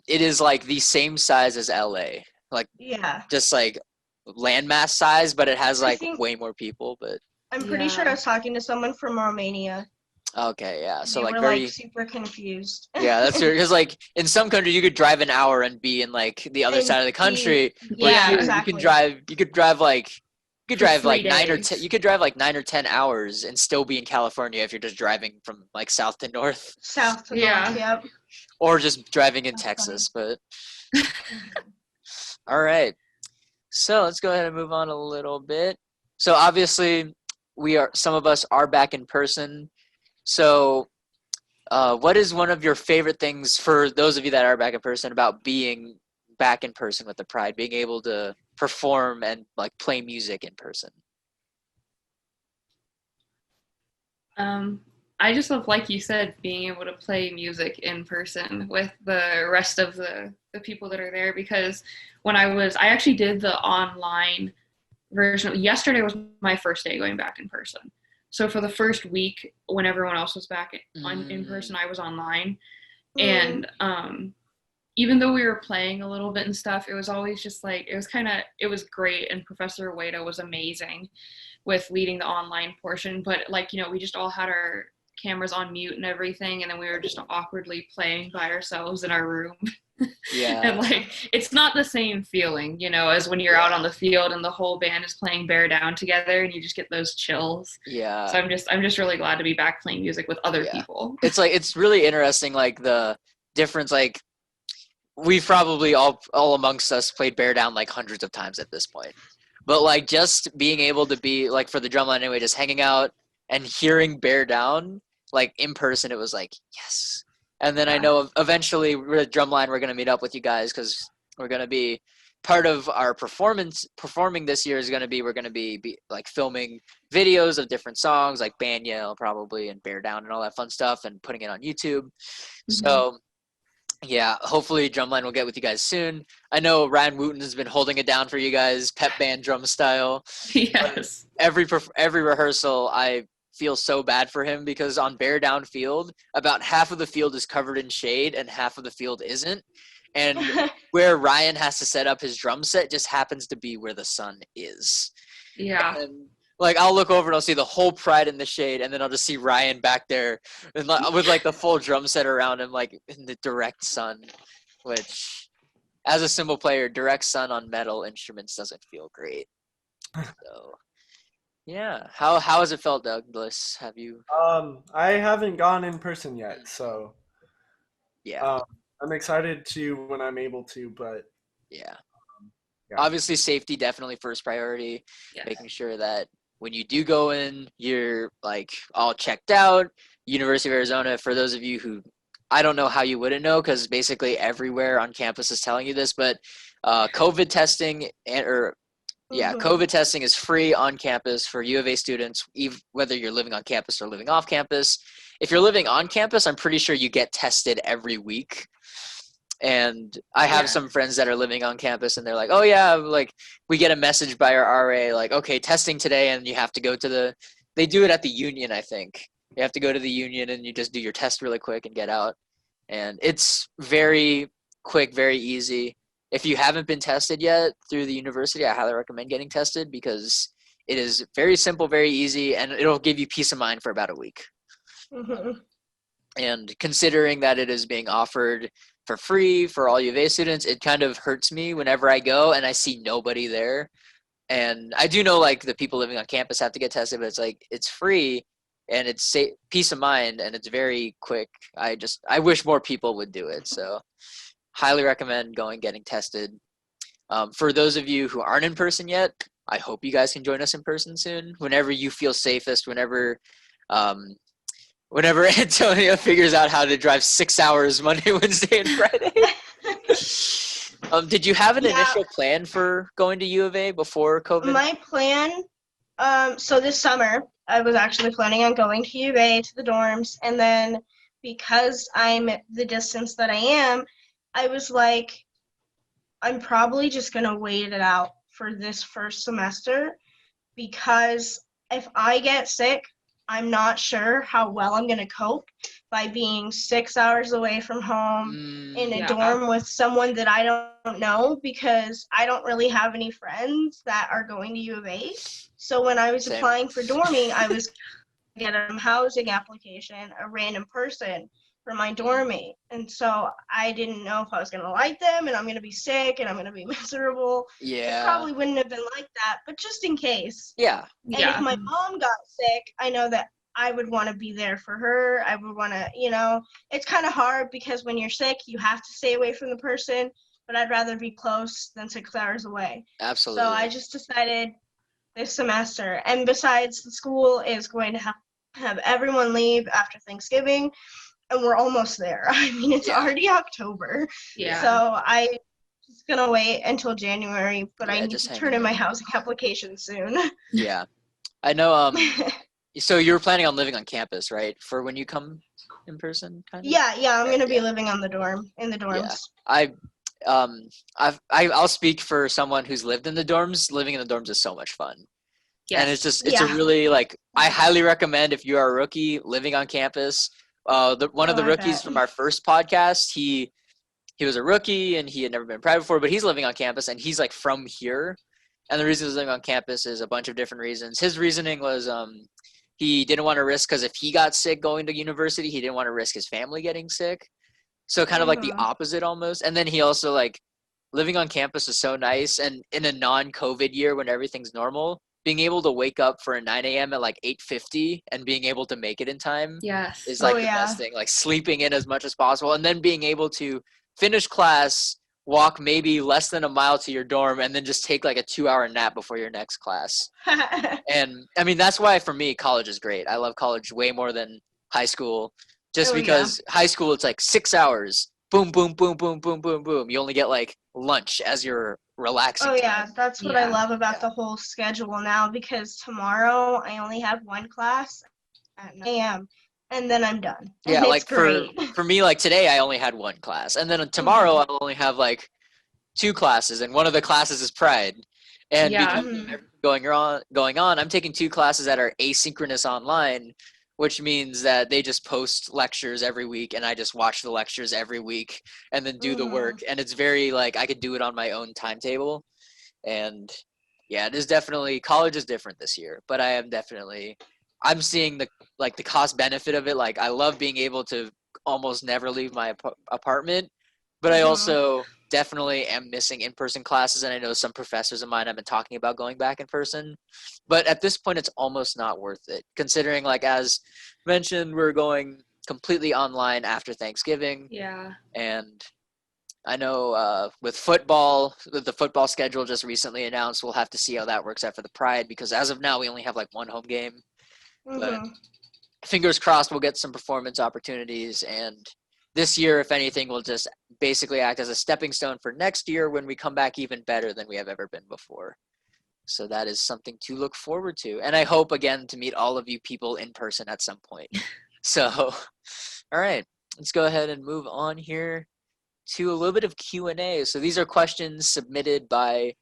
Speaker 1: it is like the same size as LA, like
Speaker 4: Yeah,
Speaker 1: just like landmass size, but it has
Speaker 4: I
Speaker 1: like
Speaker 4: think-
Speaker 1: way more people. But
Speaker 4: I'm pretty sure I
Speaker 3: Yeah.
Speaker 4: was talking to someone from Romania.
Speaker 1: okay, yeah. So
Speaker 4: They
Speaker 1: like
Speaker 4: were
Speaker 1: very.
Speaker 4: like super confused.
Speaker 1: Yeah, that's because like in some countries you could drive an hour and be in like the other
Speaker 4: And
Speaker 1: side of the
Speaker 4: be-
Speaker 1: country. But
Speaker 4: Yeah,
Speaker 1: here
Speaker 4: exactly.
Speaker 1: you can drive like you could
Speaker 3: For
Speaker 1: drive like
Speaker 3: 3
Speaker 1: 9 or
Speaker 3: days.
Speaker 1: 10. You could drive like 9 or 10 hours and still be in California if you're just driving from like south to north,
Speaker 4: South to
Speaker 3: Yeah.
Speaker 4: north, yep.
Speaker 1: or just driving in
Speaker 4: That's
Speaker 1: Texas. But all right. So let's go ahead and move on a little bit. So obviously, some of us are back in person. So, what is one of your favorite things for those of you that are back in person about being back in person with the Pride, being able to perform and like play music in person?
Speaker 3: I just love, like you said, being able to play music in person with the rest of the people that are there, because I actually did the online version. Yesterday was my first day going back in person. So for the first week, when everyone else was back in person, I was online. And even though we were playing a little bit and stuff, it was always just like, it was great. And Professor Ueda was amazing with leading the online portion. But like, we just all had our cameras on mute and everything. And then we were just awkwardly playing by ourselves in our room.
Speaker 1: Yeah.
Speaker 3: And like, it's not the same feeling, as when you're out on the field and the whole band is playing Bear Down together and you just get those chills.
Speaker 1: Yeah.
Speaker 3: So I'm just really glad to be back playing music with other people.
Speaker 1: It's really interesting, like the difference. Like we've probably all amongst us played Bear Down like hundreds of times at this point. But like just being able to be like, for the drumline anyway, just hanging out and hearing Bear Down like in person, it was like, yes. And then I know eventually we're at Drumline, we're going to meet up with you guys because we're going to be part of our performing this year is going to be, we're going to be like filming videos of different songs like Band Yell probably and Bear Down and all that fun stuff and putting it on YouTube. Mm-hmm. So yeah, hopefully Drumline will get with you guys soon. I know Ryan Wooten has been holding it down for you guys, pep band drum style.
Speaker 3: Yes.
Speaker 1: But every rehearsal, I feel so bad for him because on Bear Down Field, about half of the field is covered in shade and half of the field isn't. And where Ryan has to set up his drum set just happens to be where the sun is.
Speaker 3: Yeah.
Speaker 1: And like I'll look over and I'll see the whole Pride in the shade, and then I'll just see Ryan back there with like the full drum set around him, like in the direct sun, which as a cymbal player, direct sun on metal instruments doesn't feel great. So yeah. How has it felt, Douglas? Have you?
Speaker 2: I haven't gone in person yet, so
Speaker 1: yeah.
Speaker 2: I'm excited to when I'm able to, but
Speaker 1: yeah.
Speaker 2: Yeah.
Speaker 1: Obviously, safety definitely first priority. Yes. Making sure that when you do go in, you're like all checked out. University of Arizona, for those of you who, I don't know how you wouldn't know because basically everywhere on campus is telling you this, but COVID testing COVID testing is free on campus for U of A students, whether you're living on campus or living off campus. If you're living on campus, I'm pretty sure you get tested every week. And I have some friends that are living on campus and they're like, oh yeah, like we get a message by our RA, like, okay, testing today. And you have to go to they do it at the union, I think. You have to go to the union and you just do your test really quick and get out. And it's very quick, very easy. If you haven't been tested yet through the university, I highly recommend getting tested because it is very simple, very easy, and it'll give you peace of mind for about a week.
Speaker 4: Mm-hmm.
Speaker 1: And considering that it is being offered for free for all U of A students, it kind of hurts me whenever I go and I see nobody there. And I do know like the people living on campus have to get tested, but it's like it's free and it's peace of mind and it's very quick. I wish more people would do it. So highly recommend getting tested. For those of you who aren't in person yet, I hope you guys can join us in person soon. Whenever you feel safest, whenever Antonia figures out how to drive 6 hours Monday, Wednesday, and Friday. Did you have an initial plan for going to U of A before COVID?
Speaker 4: My plan, so this summer, I was actually planning on going to U of A to the dorms, and then because I'm the distance that I am, I was like, I'm probably just going to wait it out for this first semester because if I get sick, I'm not sure how well I'm going to cope by being 6 hours away from home in a dorm with someone that I don't know because I don't really have any friends that are going to U of A. So when I was applying for dorming, I was get a housing application, a random person for my dormmate. And so I didn't know if I was going to like them and I'm going to be sick and I'm going to be miserable.
Speaker 1: Yeah.
Speaker 4: It probably wouldn't have been like that, but just in case.
Speaker 1: Yeah.
Speaker 4: And if my mom got sick, I know that I would want to be there for her. I would want to, it's kind of hard because when you're sick, you have to stay away from the person. but I'd rather be close than 6 hours away.
Speaker 1: Absolutely.
Speaker 4: So I just decided this semester. And besides, the school is going to have everyone leave after Thanksgiving, and we're almost there. I mean, it's already October.
Speaker 3: Yeah.
Speaker 4: So I'm just going to wait until January, but I need
Speaker 1: just
Speaker 4: to
Speaker 1: hang
Speaker 4: turn in my
Speaker 1: in.
Speaker 4: housing application soon.
Speaker 1: Yeah. I know. So you were planning on living on campus, right? For when you come in person, kind of?
Speaker 4: Yeah, I'm going to be living in the dorms.
Speaker 1: I'll speak for someone who's lived in the dorms. Living in the dorms is so much fun.
Speaker 3: Yes.
Speaker 1: And it's a really, like, I highly recommend if you are a rookie living on campus. One of the rookies from our first podcast, he was a rookie and he had never been private before, but he's living on campus and he's like from here. And the reason he's living on campus is a bunch of different reasons. His reasoning was he didn't want to risk, because if he got sick going to university, he didn't want to risk his family getting sick. So kind of like the opposite almost. And then he also, like, living on campus is so nice. And in a non-COVID year when everything's normal, being able to wake up for a 9 a.m. at like 8:50 and being able to make it in time is like the best thing. Like sleeping in as much as possible and then being able to finish class, walk maybe less than a mile to your dorm, and then just take like a 2-hour nap before your next class. And I mean, that's why for me, college is great. I love college way more than high school, just because high school, it's like 6 hours. Boom, boom, boom, boom, boom, boom, boom. You only get like lunch as you're relaxing.
Speaker 4: That's what I love about the whole schedule now, because tomorrow I only have one class at 9 a.m. and then I'm done. And
Speaker 1: like
Speaker 4: great.
Speaker 1: for me, like today I only had one class, and then tomorrow I'll only have like 2 classes, and one of the classes is Pride. And because of everything going on, I'm taking 2 classes that are asynchronous online, which means that they just post lectures every week and I just watch the lectures every week and then do the work. And it's very, like, I could do it on my own timetable. And yeah, it is definitely, college is different this year, but I'm seeing the cost benefit of it. Like, I love being able to almost never leave my apartment, but I also definitely am missing in-person classes, and I know some professors of mine have been talking about going back in person. But at this point, it's almost not worth it, considering, like, as mentioned, we're going completely online after Thanksgiving.
Speaker 3: Yeah.
Speaker 1: And I know with football, the football schedule just recently announced, we'll have to see how that works after the Pride, because as of now, we only have, like, 1 home game. But fingers crossed we'll get some performance opportunities, and this year, if anything, will just basically act as a stepping stone for next year when we come back even better than we have ever been before. So that is something to look forward to. And I hope, again, to meet all of you people in person at some point. So, all right, let's go ahead and move on here to a little bit of Q&A. So these are questions submitted by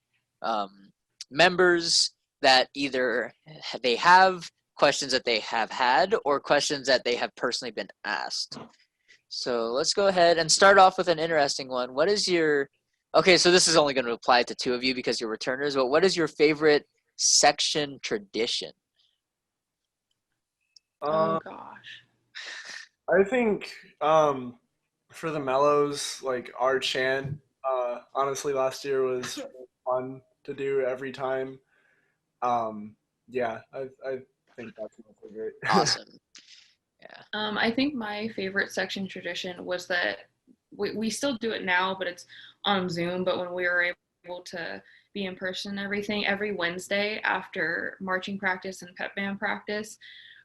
Speaker 1: members that either they have questions that they have had or questions that they have personally been asked. So let's go ahead and start off with an interesting one. What is your, okay, so this is only going to apply to 2 of you because you're returners, but what is your favorite section tradition?
Speaker 3: Oh gosh.
Speaker 2: I think for the mellows, like our chant, honestly last year was fun to do every time. Yeah, I think that's my favorite.
Speaker 1: Awesome. Yeah.
Speaker 3: I think my favorite section tradition was that we still do it now, but it's on Zoom. But when we were able to be in person and everything, every Wednesday after marching practice and pep band practice,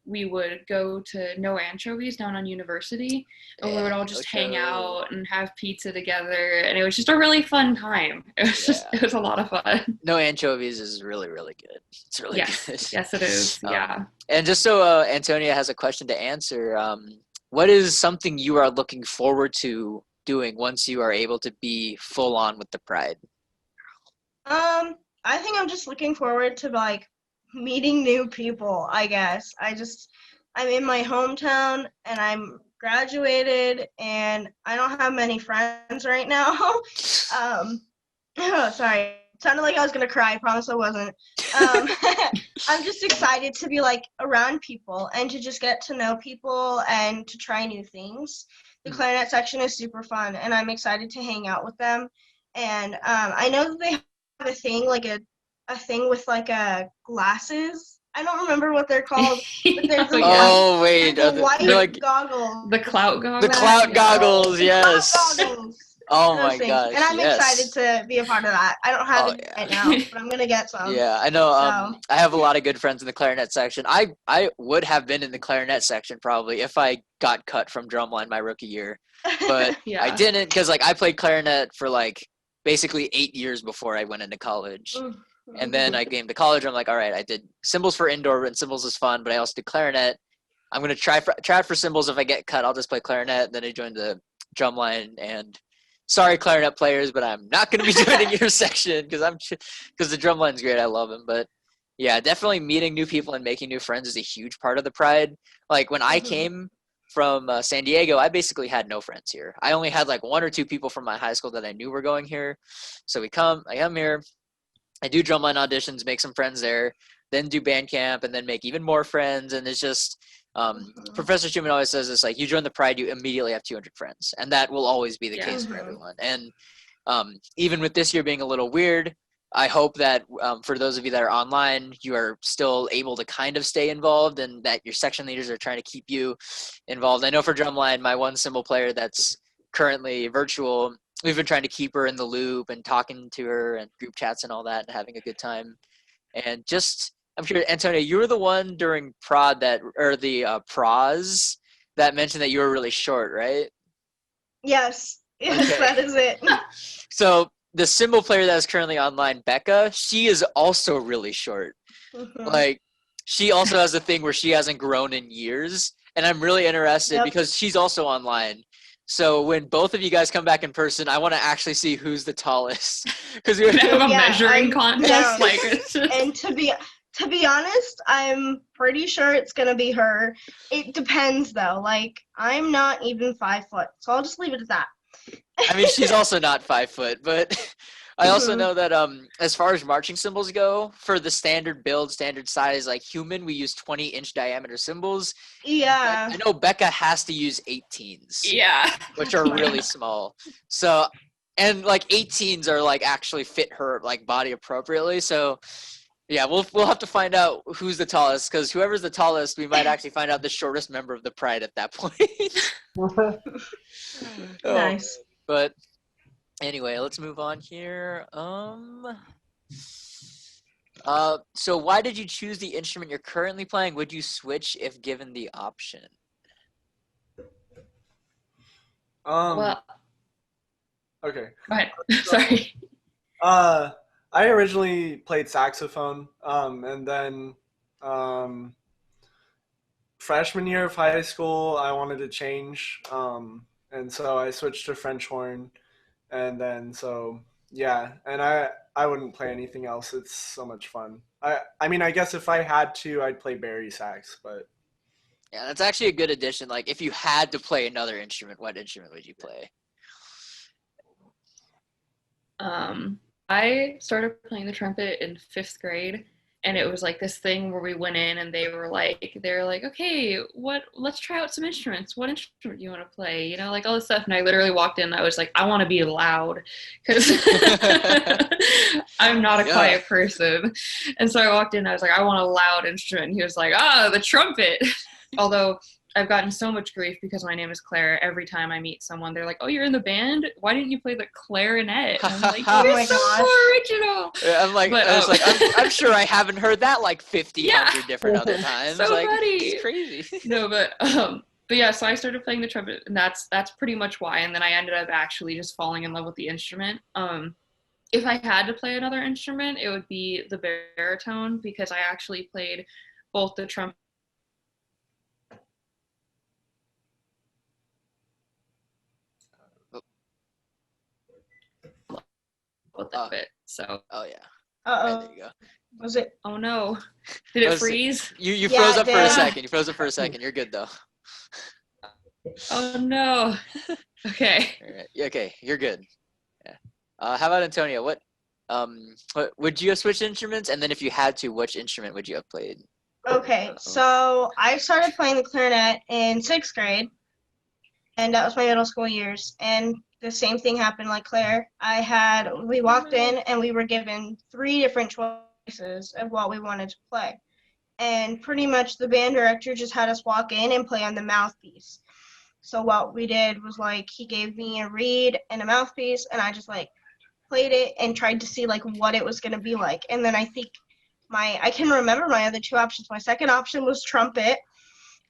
Speaker 3: we would go to No Anchovies down on University, and we would all just hang out and have pizza together, and it was just a really fun time. It was a lot of fun.
Speaker 1: No Anchovies is really, really good. It's really good.
Speaker 3: Yes, it is. Yeah.
Speaker 1: And just so Antonia has a question to answer, what is something you are looking forward to doing once you are able to be full on with the Pride?
Speaker 4: I think I'm just looking forward to, like, meeting new people, I guess. I'm in my hometown and I'm graduated and I don't have many friends right now. Oh, sorry. It sounded like I was gonna cry. I promise I wasn't. I'm just excited to be, like, around people and to just get to know people and to try new things. The clarinet section is super fun and I'm excited to hang out with them. And I know that they have a thing, like a thing with, like, glasses. I don't remember what they're called, but there's the
Speaker 1: wait,
Speaker 4: white
Speaker 1: like
Speaker 4: goggles.
Speaker 3: The clout goggles.
Speaker 1: The clout goggles, yes.
Speaker 4: Clout goggles.
Speaker 1: Oh
Speaker 4: those
Speaker 1: my
Speaker 4: things.
Speaker 1: gosh,
Speaker 4: And I'm excited
Speaker 1: yes.
Speaker 4: to be a part of that. I don't have
Speaker 1: Oh
Speaker 4: it
Speaker 1: yeah.
Speaker 4: right now, but I'm gonna get some.
Speaker 1: Yeah, I know.
Speaker 4: So
Speaker 1: I have a lot of good friends in the clarinet section. I would have been in the clarinet section probably if I got cut from drumline my rookie year, but I
Speaker 3: Yeah.
Speaker 1: didn't because like I played clarinet for like basically 8 years before I went into college, and then I came to college. I'm like, all right, I did cymbals for indoor, and cymbals is fun, but I also did clarinet. I'm gonna try out for cymbals. If I get cut, I'll just play clarinet. And then I joined the drumline, and sorry, clarinet players, but I'm not gonna be joining your section because the drumline's great. I love him, but yeah, definitely meeting new people and making new friends is a huge part of the pride. Like when I came from San Diego, I basically had no friends here. I only had like one or two people from my high school that I knew were going here. So I come here, I do drumline auditions, make some friends there, then do band camp, and then make even more friends. And it's just Professor Schumann always says this: like you join the pride, you immediately have 200 friends, and that will always be the
Speaker 3: Yeah.
Speaker 1: case for everyone. And even with this year being a little weird, I hope that for those of you that are online, you are still able to kind of stay involved, and that your section leaders are trying to keep you involved. I know for drumline, my one cymbal player that's currently virtual, we've been trying to keep her in the loop and talking to her and group chats and all that and having a good time. And just, I'm sure, Antonia, you were the one during prod or the pros that mentioned that you were really short, right?
Speaker 4: yes,
Speaker 1: Okay.
Speaker 4: that is it.
Speaker 1: So the cymbal player that is currently online, Becca, she is also really short. Like, she also has a thing where she hasn't grown in years. And I'm really interested
Speaker 4: Yep.
Speaker 1: because she's also online. So when both of you guys come back in person, I want to actually see who's the tallest. Because we
Speaker 3: We're gonna have a
Speaker 4: Yeah,
Speaker 3: measuring
Speaker 4: I'm
Speaker 3: contest.
Speaker 4: down.
Speaker 3: Like, it's just,
Speaker 4: And to be honest, I'm pretty sure it's gonna be her. It depends though. Like I'm not even 5 foot, so I'll just leave it at that.
Speaker 1: I mean, she's also not 5 foot, but I also know that as far as marching cymbals go, for the standard build, standard size, like human, we use 20-inch diameter cymbals.
Speaker 4: Yeah.
Speaker 1: I know Becca has to use 18s,
Speaker 3: yeah.
Speaker 1: which are really small. So, and like 18s are like actually fit her like body appropriately. So, yeah, we'll have to find out who's the tallest, because whoever's the tallest, we might actually find out the shortest member of the pride at that point. Oh,
Speaker 4: Nice.
Speaker 1: but anyway, let's move on here. So why did you choose the instrument you're currently playing? Would you switch if given the option?
Speaker 3: Well,
Speaker 2: Okay.
Speaker 3: go ahead. Sorry.
Speaker 2: I originally played saxophone, and then freshman year of high school, I wanted to change, and so I switched to French horn, and then yeah, and I wouldn't play anything else. It's so much fun. I mean, I guess if I had to, I'd play bari sax, but
Speaker 1: Yeah, that's actually a good addition. Like, if you had to play another instrument, what instrument would you play?
Speaker 3: I started playing the trumpet in 5th grade, and it was like this thing where we went in and they were like, okay, let's try out some instruments. What instrument do you want to play? You know, like all this stuff. And I literally walked in and I was like, I want to be loud, because I'm not a quiet person. And so I walked in and I was like, I want a loud instrument. And he was like, the trumpet. Although I've gotten so much grief because my name is Claire. Every time I meet someone, they're like, "Oh, you're in the band? Why didn't you play the clarinet?" And I'm like,
Speaker 4: Oh
Speaker 3: "You're
Speaker 4: my
Speaker 3: so
Speaker 4: gosh.
Speaker 3: original."
Speaker 1: Yeah, I'm like,
Speaker 3: But,
Speaker 1: I was like, I'm sure I haven't heard that like 50,
Speaker 3: Yeah.
Speaker 1: 100 different other times.
Speaker 3: So
Speaker 1: like,
Speaker 3: funny.
Speaker 1: It's crazy.
Speaker 3: No, but yeah, so I started playing the trumpet, and that's pretty much why. And then I ended up actually just falling in love with the instrument. If I had to play another instrument, it would be the baritone, because I actually played both the trumpet with that bit. So.
Speaker 1: Oh yeah.
Speaker 4: Uh-oh.
Speaker 1: There you go.
Speaker 4: Was it?
Speaker 3: Oh no! Did it freeze?
Speaker 1: You
Speaker 4: Yeah,
Speaker 1: froze
Speaker 4: it
Speaker 1: up for a
Speaker 4: did.
Speaker 1: second. You froze up for a second. You're good though.
Speaker 3: Oh no! Okay.
Speaker 1: All right. Okay, you're good. Yeah. How about Antonia? What would you have switched instruments? And then if you had to, which instrument would you have played?
Speaker 4: Okay, so I started playing the clarinet in 6th grade, and that was my middle school years. And the same thing happened like Claire. We walked in and we were given 3 different choices of what we wanted to play. And pretty much the band director just had us walk in and play on the mouthpiece. So what we did was like he gave me a reed and a mouthpiece, and I just like played it and tried to see like what it was gonna be like. And then I think I can remember my other two options. My second option was trumpet,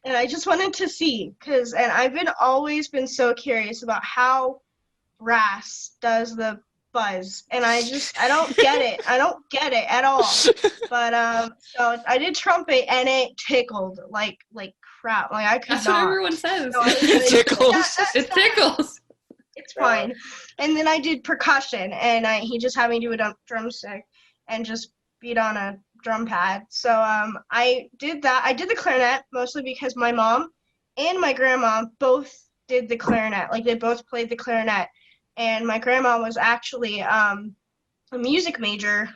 Speaker 4: and I just wanted to see and I've always been so curious about how brass does the buzz, and I don't get it. I don't get it at all. But so I did trumpet, and it tickled like crap. Like I could
Speaker 3: That's
Speaker 4: not.
Speaker 3: what everyone says.
Speaker 4: So I was
Speaker 1: It tickles.
Speaker 3: It tickles.
Speaker 4: It's fine. And then I did percussion, and he just had me do a drumstick and just beat on a drum pad. So I did that. I did the clarinet mostly because my mom and my grandma both did the clarinet. Like they both played the clarinet. And my grandma was actually a music major,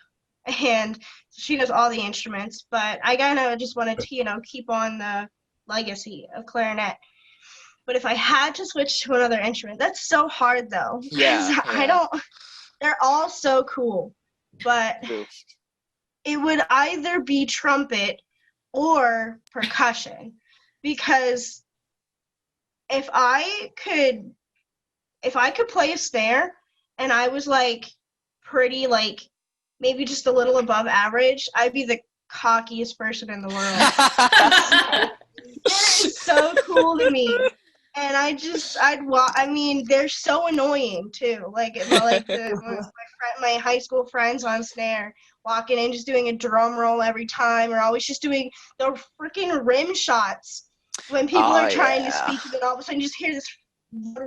Speaker 4: and she knows all the instruments. But I kind of just wanted to, keep on the legacy of clarinet. But if I had to switch to another instrument, that's so hard though.
Speaker 1: Yeah,
Speaker 4: I don't. They're all so cool, but
Speaker 1: True.
Speaker 4: it would either be trumpet or percussion, because if I could play a snare and I was like pretty like maybe just a little above average, I'd be the cockiest person in the world. It is so cool to me. And I mean, they're so annoying too. Like my high school friends on snare, walking in, just doing a drum roll every time, or always just doing the freaking rim shots when people are trying to speak, and then all of a sudden you just hear this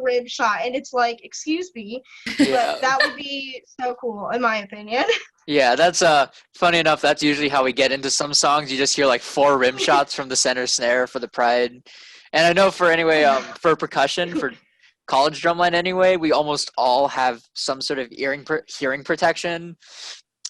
Speaker 4: rim shot, and it's like, excuse me, but that would be so cool in my opinion.
Speaker 1: Yeah, that's funny enough. That's usually how we get into some songs. You just hear like 4 rim shots from the center snare for the pride. And I know for percussion, for college drumline anyway, we almost all have some sort of hearing protection.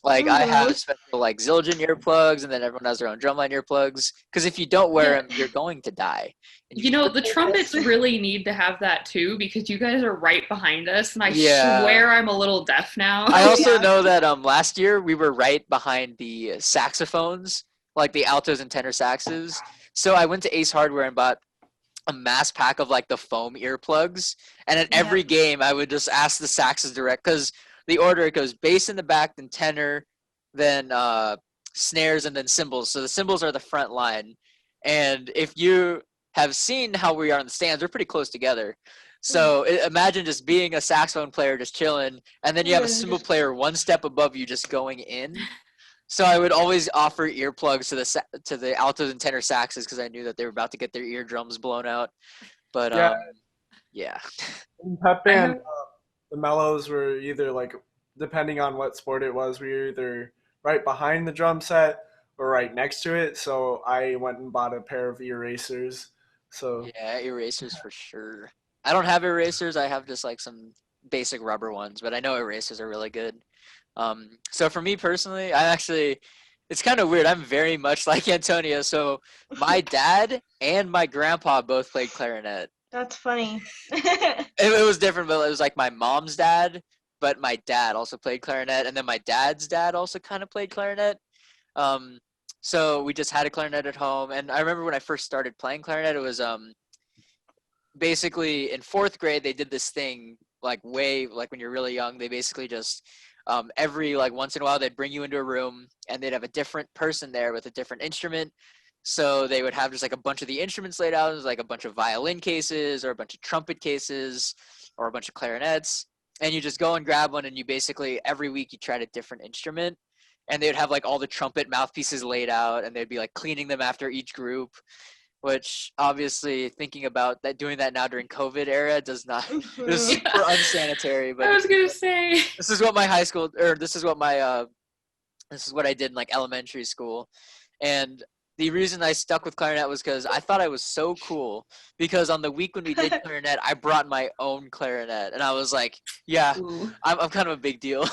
Speaker 1: Like I have special like Zildjian earplugs, and then everyone has their own drumline earplugs. Because if you don't wear them, you're going to die.
Speaker 3: The trumpets really need to have that too, because you guys are right behind us, and I swear I'm a little deaf now.
Speaker 1: I also know that last year we were right behind the saxophones, like the altos and tenor saxes. So I went to Ace Hardware and bought a mass pack of like the foam earplugs, and at every game I would just ask the saxes direct, because the order it goes bass in the back, then tenor, then snares, and then cymbals. So the cymbals are the front line, and if you have seen how we are in the stands, we're pretty close together. So imagine just being a saxophone player just chilling, and then you have a cymbal player one step above you just going in. So I would always offer earplugs to the altos and tenor saxes, because I knew that they were about to get their eardrums blown out. But yeah.
Speaker 2: In pep band, the mellows were either like, depending on what sport it was, we were either right behind the drum set or right next to it. So I went and bought a pair of erasers. So
Speaker 1: yeah, erasers for sure. I don't have erasers. I have just like some basic rubber ones, but I know erasers are really good. So for me personally, it's kind of weird. I'm very much like Antonia. So my dad and my grandpa both played clarinet.
Speaker 4: That's funny.
Speaker 1: It was different, but it was like my mom's dad, but my dad also played clarinet, and then my dad's dad also kind of played clarinet. So we just had a clarinet at home, and I remember when I first started playing clarinet, it was basically in 4th grade they did this thing like when you're really young. They basically just every like once in a while they'd bring you into a room, and they'd have a different person there with a different instrument. So they would have just like a bunch of the instruments laid out. It was like a bunch of violin cases or a bunch of trumpet cases or a bunch of clarinets. And you just go and grab one, and you basically every week you tried a different instrument. And they would have like all the trumpet mouthpieces laid out, and they'd be like cleaning them after each group, which obviously thinking about that, doing that now during COVID era does not, is super unsanitary. But
Speaker 3: I was going to say,
Speaker 1: this is what my high school, or this is what I did in like elementary school. And the reason I stuck with clarinet was because I thought I was so cool, because on the week when we did clarinet, I brought my own clarinet, and I was like, yeah, I'm kind of a big deal.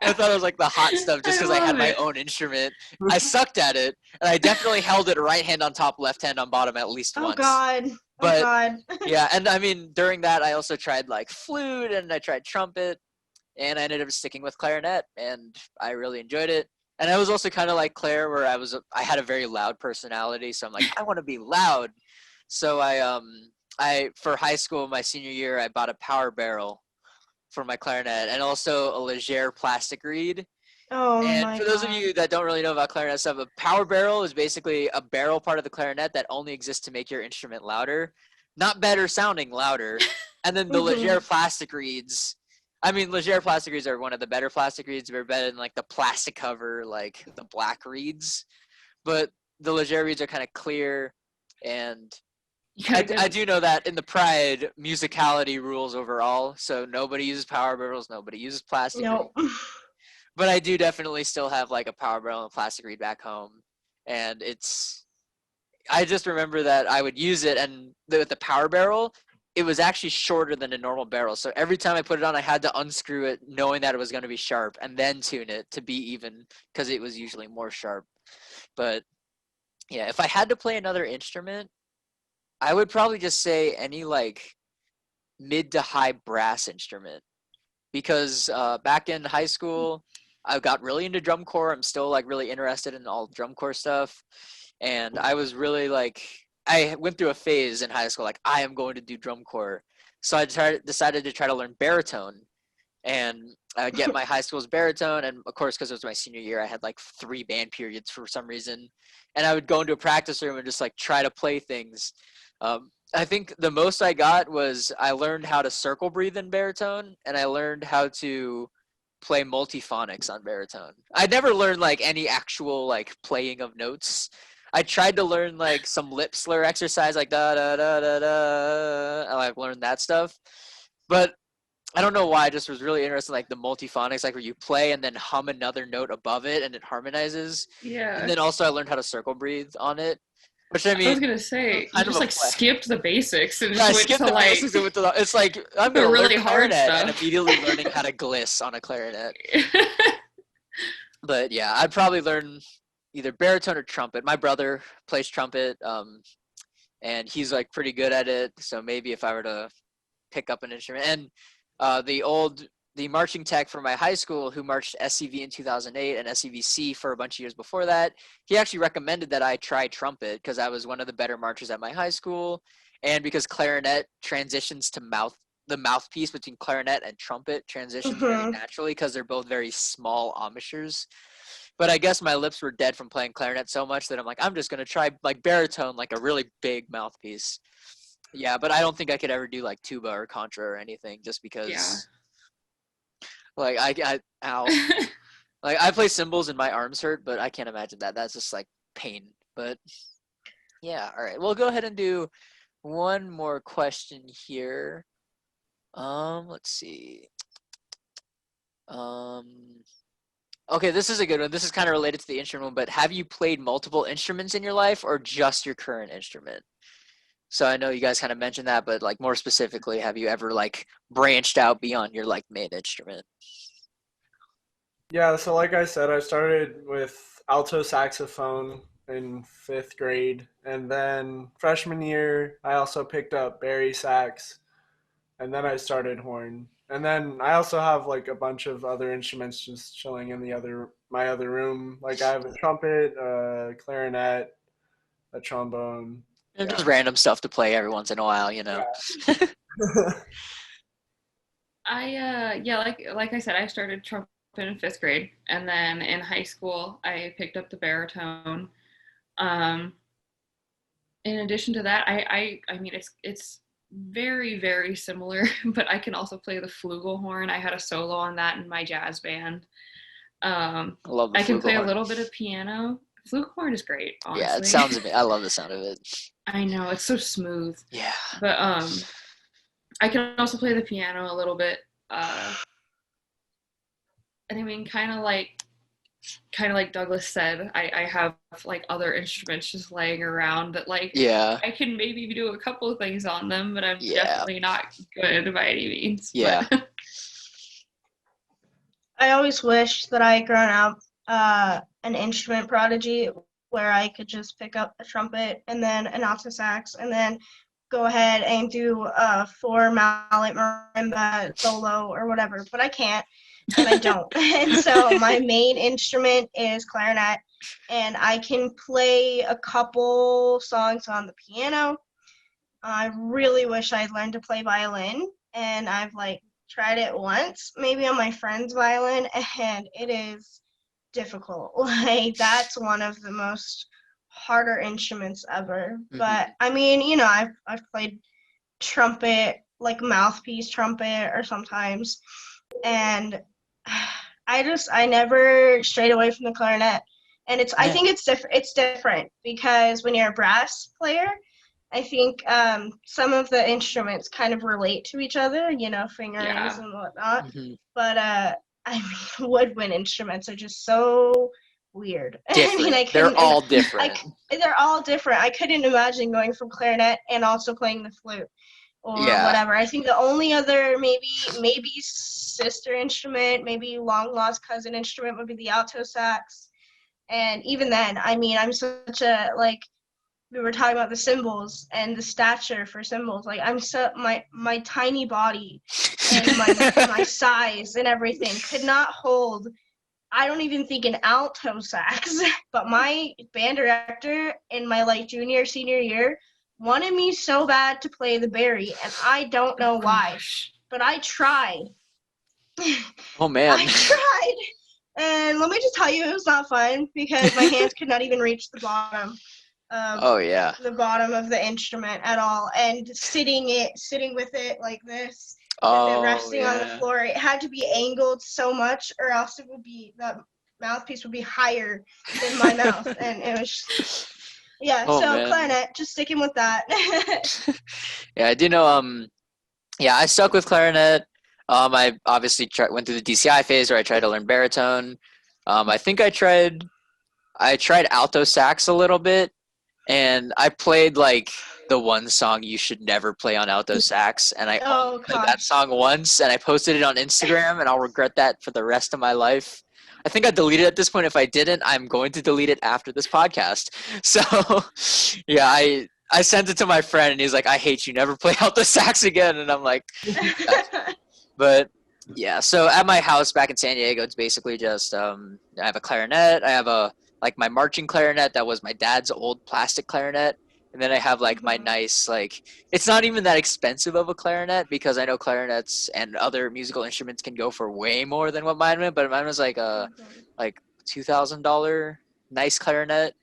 Speaker 1: I thought it was like the hot stuff just because I had my own instrument. I sucked at it, and I definitely held it right hand on top, left hand on bottom at least once.
Speaker 4: God.
Speaker 1: But,
Speaker 4: God.
Speaker 1: Yeah, and I mean, during that, I also tried like flute, and I tried trumpet, and I ended up sticking with clarinet, and I really enjoyed it. And I was also kind of like Claire, where I had a very loud personality, so I'm like, I want to be loud. So I for high school, my senior year, I bought a power barrel for my clarinet and also a Leger plastic reed.
Speaker 4: Oh
Speaker 1: And
Speaker 4: my
Speaker 1: for those of
Speaker 4: god.
Speaker 1: you that don't really know about clarinet stuff, a power barrel is basically a barrel part of the clarinet that only exists to make your instrument louder, not better sounding, louder. And then the Leger plastic reeds. I mean, Leger plastic reeds are one of the better plastic reeds. They're better than like the plastic cover, like the black reeds. But the Leger reeds are kind of clear, and
Speaker 3: You gotta
Speaker 1: I
Speaker 3: get
Speaker 1: do know that in the Pride, musicality rules overall. So nobody uses power barrels, nobody uses plastic reeds.
Speaker 4: No.
Speaker 1: But I do definitely still have like a power barrel and a plastic reed back home, and I just remember that I would use it, and with the power barrel, it was actually shorter than a normal barrel. So every time I put it on, I had to unscrew it, knowing that it was going to be sharp, and then tune it to be even, because it was usually more sharp. But yeah, if I had to play another instrument, I would probably just say any like mid to high brass instrument, because back in high school, I got really into drum corps. I'm still like really interested in all drum corps stuff. And I was really like, I went through a phase in high school, like I am going to do drum corps. So I decided to try to learn baritone, and get my high school's baritone. And of course, because it was my senior year, I had like 3 band periods for some reason. And I would go into a practice room and just like try to play things. I think the most I got was I learned how to circle breathe in baritone, and I learned how to play multiphonics on baritone. I never learned like any actual like playing of notes. I tried to learn like some lip slur exercise, like da da da da da. I like learned that stuff, but I don't know why. I just was really interested in like the multiphonics, like where you play and then hum another note above it and it harmonizes.
Speaker 3: yeah.
Speaker 1: And then also I learned how to circle breathe on it, which I
Speaker 3: I was
Speaker 1: mean,
Speaker 3: gonna say you
Speaker 1: kind of
Speaker 3: just
Speaker 1: a
Speaker 3: like
Speaker 1: play.
Speaker 3: skipped the basics and
Speaker 1: I
Speaker 3: just went
Speaker 1: skipped
Speaker 3: to
Speaker 1: the
Speaker 3: like
Speaker 1: basics and went to the, it's like I'm
Speaker 3: the
Speaker 1: gonna
Speaker 3: really
Speaker 1: learn
Speaker 3: hard
Speaker 1: clarinet and
Speaker 3: stuff.
Speaker 1: immediately learning how to gliss on a clarinet. But yeah, I'd probably learn either baritone or trumpet. My brother plays trumpet, and he's like pretty good at it. So maybe if I were to pick up an instrument, and the marching tech for my high school, who marched SCV in 2008 and SCVC for a bunch of years before that, he actually recommended that I try trumpet because I was one of the better marchers at my high school, and because clarinet transitions to the mouthpiece between clarinet and trumpet transitions very naturally because they're both very small embouchures. But I guess my lips were dead from playing clarinet so much that I'm like, I'm just gonna try like baritone, like a really big mouthpiece. Yeah, but I don't think I could ever do like tuba or contra or anything, just because
Speaker 3: Yeah.
Speaker 1: like ow. Like I play cymbals and my arms hurt, but I can't imagine that. That's just like pain. But yeah, all right. We'll go ahead and do one more question here. Let's see. Okay, this is a good one. This is kind of related to the instrument, but have you played multiple instruments in your life or just your current instrument? So I know you guys kind of mentioned that, but like more specifically, have you ever like branched out beyond your like main instrument?
Speaker 2: Yeah, so like I said, I started with alto saxophone in 5th grade, and then freshman year, I also picked up bari sax, and then I started horn. And then I also have like a bunch of other instruments just chilling in my other room. Like I have a trumpet, a clarinet, a trombone.
Speaker 1: And
Speaker 2: Yeah.
Speaker 1: just random stuff to play every once in a while, you know.
Speaker 3: Yeah, like I said, I started trumpet in 5th grade, and then in high school I picked up the baritone. In addition to that, I mean it's very very similar, but I can also play the flugelhorn. I had a solo on that in my jazz band.
Speaker 1: I love the
Speaker 3: I can play a
Speaker 1: flugelhorn.
Speaker 3: little bit of piano. Flugelhorn is great, honestly.
Speaker 1: Yeah, it sounds amazing. I love the sound of it.
Speaker 3: I know, it's so smooth.
Speaker 1: Yeah.
Speaker 3: But I can also play the piano a little bit. And I mean, kind of like Douglas said, I have like other instruments just laying around that like
Speaker 1: Yeah.
Speaker 3: I can maybe do a couple of things on them, but I'm
Speaker 1: Yeah.
Speaker 3: definitely not good by any means.
Speaker 1: Yeah.
Speaker 3: But
Speaker 4: I always wish that I had grown up an instrument prodigy where I could just pick up a trumpet and then an alto sax and then go ahead and do a 4 mallet marimba solo or whatever, but I can't and I don't. And so my main instrument is clarinet, and I can play a couple songs on the piano, I really wish I'd learned to play violin, and I've like tried it once, maybe on my friend's violin, and it is difficult. Like that's one of the most harder instruments ever. But I mean, I've played trumpet, like mouthpiece trumpet or sometimes, and I never strayed away from the clarinet. And I think it's different because when you're a brass player, I think some of the instruments kind of relate to each other, fingerings and whatnot. But I mean, woodwind instruments are just so weird.
Speaker 1: Different.
Speaker 4: I mean,
Speaker 1: they're all different.
Speaker 4: They're all different. I couldn't imagine going from clarinet and also playing the flute or whatever. I think the only other maybe sister instrument, maybe long lost cousin instrument would be the alto sax. And even then, I mean, I'm such a we were talking about the cymbals and the stature for cymbals. Like my tiny body and my size and everything could not hold. I don't even think an alto sax, but my band director in my junior senior year wanted me so bad to play the bari, and I don't know why, but I tried.
Speaker 1: Oh man.
Speaker 4: I tried, and let me just tell you, it was not fun because my hands could not even reach the bottom. The bottom of the instrument at all, and sitting with it like this, with it resting on the floor. It had to be angled so much, or else the mouthpiece would be higher than my mouth, and it was clarinet, just sticking with that.
Speaker 1: Yeah, I do know. I stuck with clarinet. I obviously went through the DCI phase where I tried to learn baritone. I think I tried alto sax a little bit. And I played the one song you should never play on alto sax, and I only played that song once, and I posted it on Instagram, and I'll regret that for the rest of my life. I think I deleted it at this point. If I didn't, I'm going to delete it after this podcast. So, yeah, I sent it to my friend, and he's like, "I hate you. Never play alto sax again." And I'm like, but yeah. So at my house back in San Diego, it's basically just I have a clarinet. I have my marching clarinet that was my dad's old plastic clarinet, and then I have my nice it's not even that expensive of a clarinet because I know clarinets and other musical instruments can go for way more than what mine went, but mine was a $2,000 nice clarinet,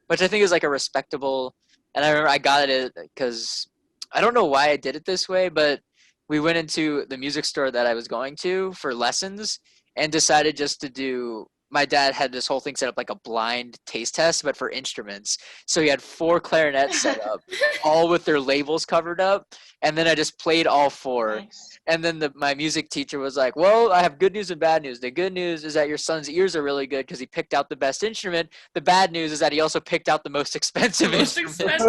Speaker 1: which I think is a respectable. And I remember I got it because I don't know why I did it this way, but we went into the music store that I was going to for lessons and decided just to do. My dad had this whole thing set up like a blind taste test, but for instruments. So he had 4 clarinets set up, all with their labels covered up. And then I just played all 4. Nice. And then my music teacher was like, well, I have good news and bad news. The good news is that your son's ears are really good because he picked out the best instrument. The bad news is that he also picked out the most expensive instrument.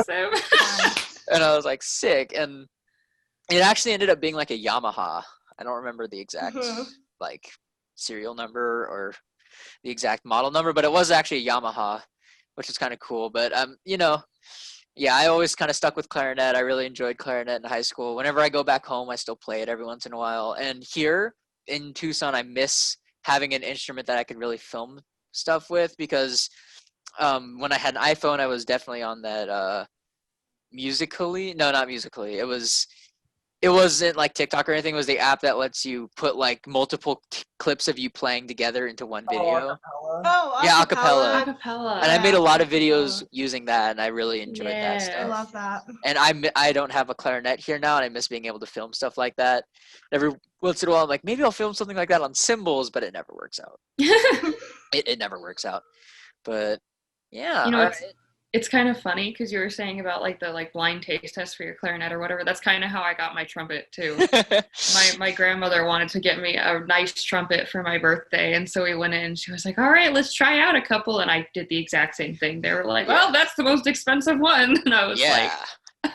Speaker 1: And I was like, sick. And it actually ended up being a Yamaha. I don't remember the exact serial number or the exact model number, but it was actually a Yamaha, which is kind of cool. But I always kind of stuck with clarinet. I really enjoyed clarinet in high school. Whenever I go back home, I still play it every once in a while. And here in Tucson, I miss having an instrument that I could really film stuff with because when I had an iPhone, I was definitely on that Musically. No, not Musically. It wasn't like TikTok or anything. It was the app that lets you put multiple clips of you playing together into one video. Acapella. And I made a lot of videos using that, and I really enjoyed that stuff.
Speaker 4: I love that.
Speaker 1: And I don't have a clarinet here now, and I miss being able to film stuff like that. Every once in a while, I'm like, maybe I'll film something like that on cymbals, but it never works out. It never works out. But yeah.
Speaker 3: It's kind of funny because you were saying about the blind taste test for your clarinet or whatever. That's kind of how I got my trumpet too. my grandmother wanted to get me a nice trumpet for my birthday, and so we went in. She was like, "All right, let's try out a couple," and I did the exact same thing. They were like, "Well, that's the most expensive one," and I was like,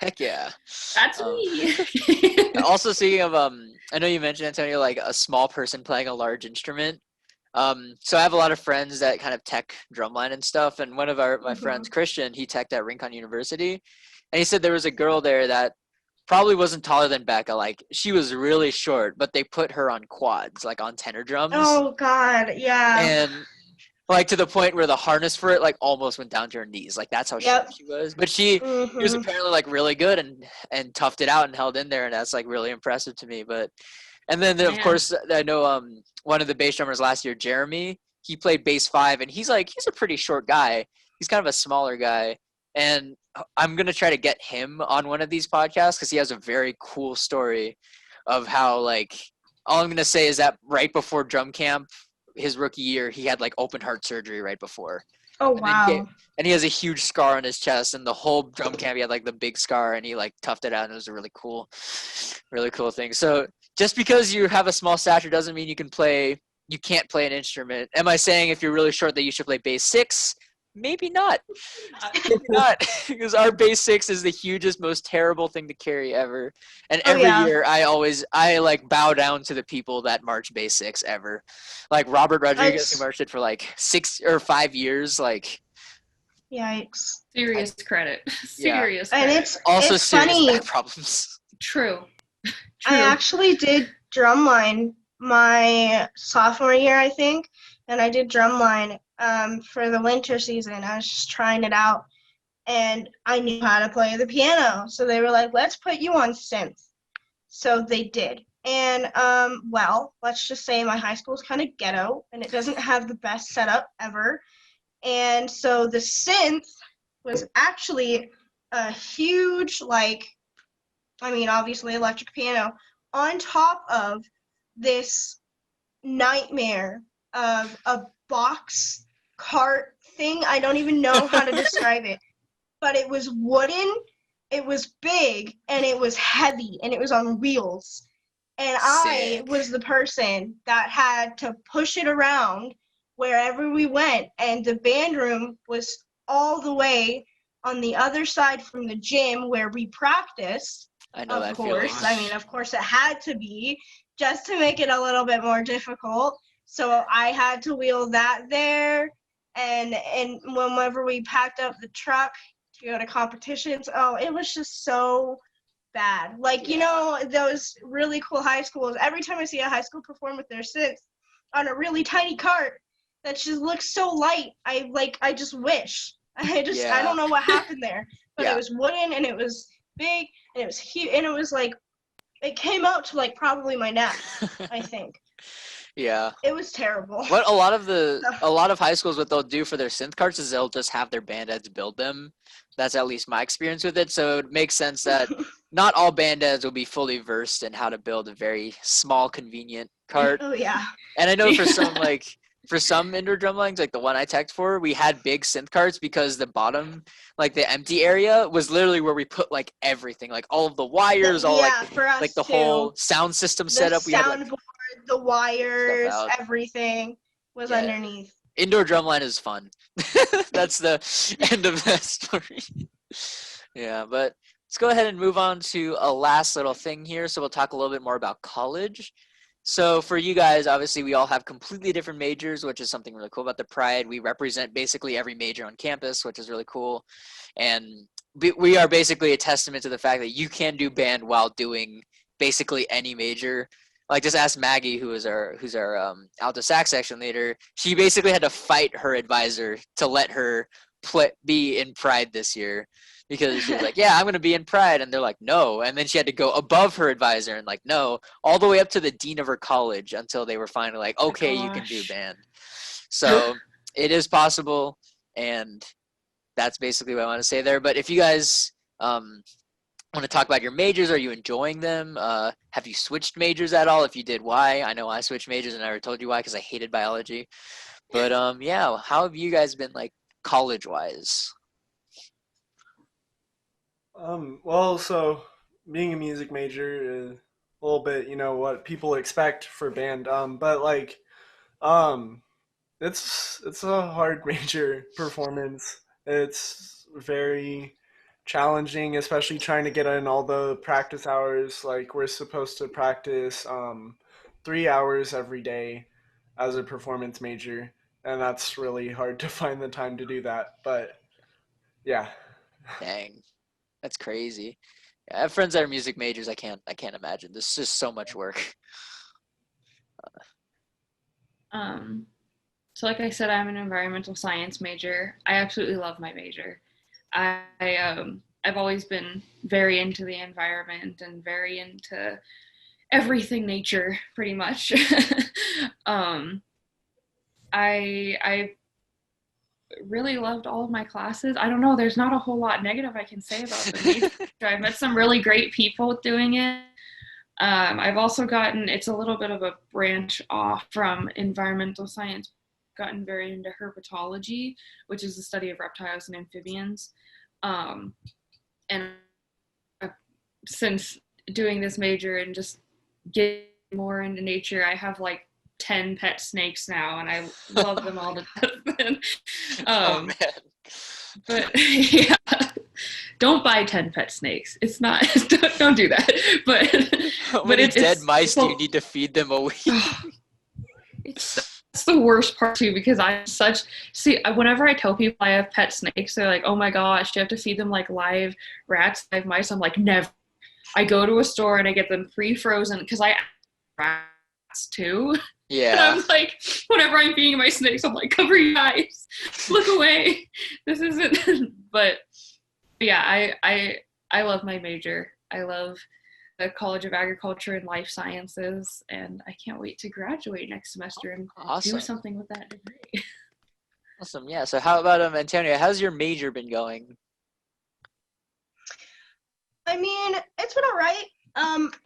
Speaker 1: "Heck yeah,
Speaker 3: that's me."
Speaker 1: Also, speaking of, I know you mentioned, Antonia, a small person playing a large instrument. So I have a lot of friends that kind of tech drumline and stuff, and one of my friends, Christian, he teched at Rincon University, and he said there was a girl there that probably wasn't taller than Becca. She was really short, but they put her on quads, on tenor drums.
Speaker 4: Oh God, yeah.
Speaker 1: And like to the point where the harness for it like almost went down to her knees. Like that's how
Speaker 4: Yep.
Speaker 1: short she was. But she was
Speaker 4: Mhm.
Speaker 1: apparently like really good and toughed it out and held in there, and that's like really impressive to me. But and then of
Speaker 3: Man.
Speaker 1: course I know one of the bass drummers last year, Jeremy, he played bass 5, and he's a pretty short guy. He's kind of a smaller guy, and I'm gonna try to get him on one of these podcasts because he has a very cool story of how like all I'm gonna say is that right before drum camp, his rookie year, he had like open heart surgery right before.
Speaker 4: Oh
Speaker 1: And then
Speaker 4: wow.
Speaker 1: and he has a huge scar on his chest, and the whole drum camp he had like the big scar, and he like toughed it out, and it was a really cool thing. So just because you have a small stature doesn't mean you can't play an instrument. Am I saying if you're really short that you should play bass 6? Maybe not. Maybe not, because our bass 6 is the hugest, most terrible thing to carry ever. And
Speaker 4: Oh,
Speaker 1: every
Speaker 4: yeah.
Speaker 1: year I like bow down to the people that march bass 6 ever. Like Robert Rodriguez, who marched it for like 6 or 5 years. Like
Speaker 4: Yikes.
Speaker 3: Serious credit.
Speaker 1: Yeah.
Speaker 3: Serious
Speaker 4: And
Speaker 3: credit.
Speaker 4: it's
Speaker 1: also
Speaker 4: it's
Speaker 1: serious
Speaker 4: funny.
Speaker 1: back problems.
Speaker 3: True.
Speaker 4: I actually did drumline my sophomore year, I think, and I did drumline for the winter season. I was just trying it out, and I knew how to play the piano. So they were like, "Let's put you on synth." So they did. And well, let's just say my high school is kind of ghetto, and it doesn't have the best setup ever. And so the synth was actually a huge, like, I mean, obviously electric piano on top of this nightmare of a box cart thing. I don't even know how to describe it, but it was wooden, it was big, and it was heavy, and it was on wheels. And I
Speaker 1: Sick.
Speaker 4: was the person that had to push it around wherever we went, and the band room was all the way on the other side from the gym where we practiced.
Speaker 1: I know
Speaker 4: Of
Speaker 1: that
Speaker 4: course,
Speaker 1: feeling.
Speaker 4: I mean, of course it had to be, just to make it a little bit more difficult. So I had to wheel that there, and whenever we packed up the truck to go to competitions, oh, it was just so bad. Like, you know, those really cool high schools, every time I see a high school perform with their synth on a really tiny cart that just looks so light, I just wish. I
Speaker 1: Yeah.
Speaker 4: don't know what happened there, but
Speaker 1: Yeah.
Speaker 4: it was wooden, and it was big, and it was huge, and it was like, it came out to like probably my neck, I think.
Speaker 1: Yeah.
Speaker 4: It was terrible.
Speaker 1: What a lot of high schools, what they'll do for their synth carts is they'll just have their band heads build them. That's at least my experience with it. So it makes sense that not all band heads will be fully versed in how to build a very small, convenient cart.
Speaker 4: Oh yeah.
Speaker 1: And I know for some indoor drum lines, like the one I teched for, we had big synth carts because the bottom, like the empty area, was literally where we put like everything, like all of the wires, all
Speaker 4: Yeah, for us
Speaker 1: like the
Speaker 4: too.
Speaker 1: whole sound system
Speaker 4: The
Speaker 1: setup. We had like
Speaker 4: soundboard, the wires,
Speaker 1: out.
Speaker 4: everything was
Speaker 1: Yeah.
Speaker 4: underneath.
Speaker 1: Indoor drumline is fun. That's the end of that story. Yeah, but let's go ahead and move on to a last little thing here. So we'll talk a little bit more about college. So for you guys, obviously we all have completely different majors, which is something really cool about the Pride. We represent basically every major on campus, which is really cool. And we are basically a testament to the fact that you can do band while doing basically any major. Like just ask Maggie, who's our alto sax section leader. She basically had to fight her advisor to let her be in Pride this year because she was like, "Yeah, I'm gonna be in Pride," and they're like, "No," and then she had to go above her advisor and like, "No," all the way up to the dean of her college until they were finally like, "Okay, you can do
Speaker 4: Gosh.
Speaker 1: band." So it is possible, and that's basically what I want to say there. But if you guys want to talk about your majors, are you enjoying them? Have you switched majors at all? If you did, why? I know I switched majors and I already told you why because I hated biology. But yeah, how have you guys been like college wise?
Speaker 2: Well, so being a music major is a little bit, you know, what people expect for band. But like, um, it's a hard major performance. It's very challenging, especially trying to get in all the practice hours. Like we're supposed to practice 3 hours every day as a performance major, and that's really hard to find the time to do that. But yeah.
Speaker 1: Dang, that's crazy. Yeah, I have friends that are music majors. I can't imagine. This is just so much work.
Speaker 3: Um, So like I said, I'm an environmental science major. I absolutely love my major. I've always been very into the environment and very into everything nature, pretty much. um, I really loved all of my classes. I don't know, there's not a whole lot negative I can say about the major. I've met some really great people doing it. I've also gotten, it's a little bit of a branch off from environmental science, gotten very into herpetology, which is the study of reptiles and amphibians. And since doing this major and just getting more into nature, I have like 10 pet snakes now, and I love them all to death.
Speaker 1: Oh man.
Speaker 3: But yeah, don't buy 10 pet snakes. It's not, don't do that. But
Speaker 1: How many dead mice do you need to feed them a week?
Speaker 3: It's the worst part too, because whenever I tell people I have pet snakes, they're like, oh my gosh, do you have to feed them like live rats, live mice? I'm like, never. I go to a store and I get them pre-frozen, because I rats too.
Speaker 1: Yeah.
Speaker 3: And I'm like, whenever I'm feeding my snakes, I'm like, cover your eyes, look away. This isn't. But yeah, I love my major. I love the College of Agriculture and Life Sciences, and I can't wait to graduate next semester and
Speaker 1: Awesome.
Speaker 3: do something with that degree.
Speaker 1: Awesome. Yeah. So how about Antonia? How's your major been going?
Speaker 4: I mean, it's been all right.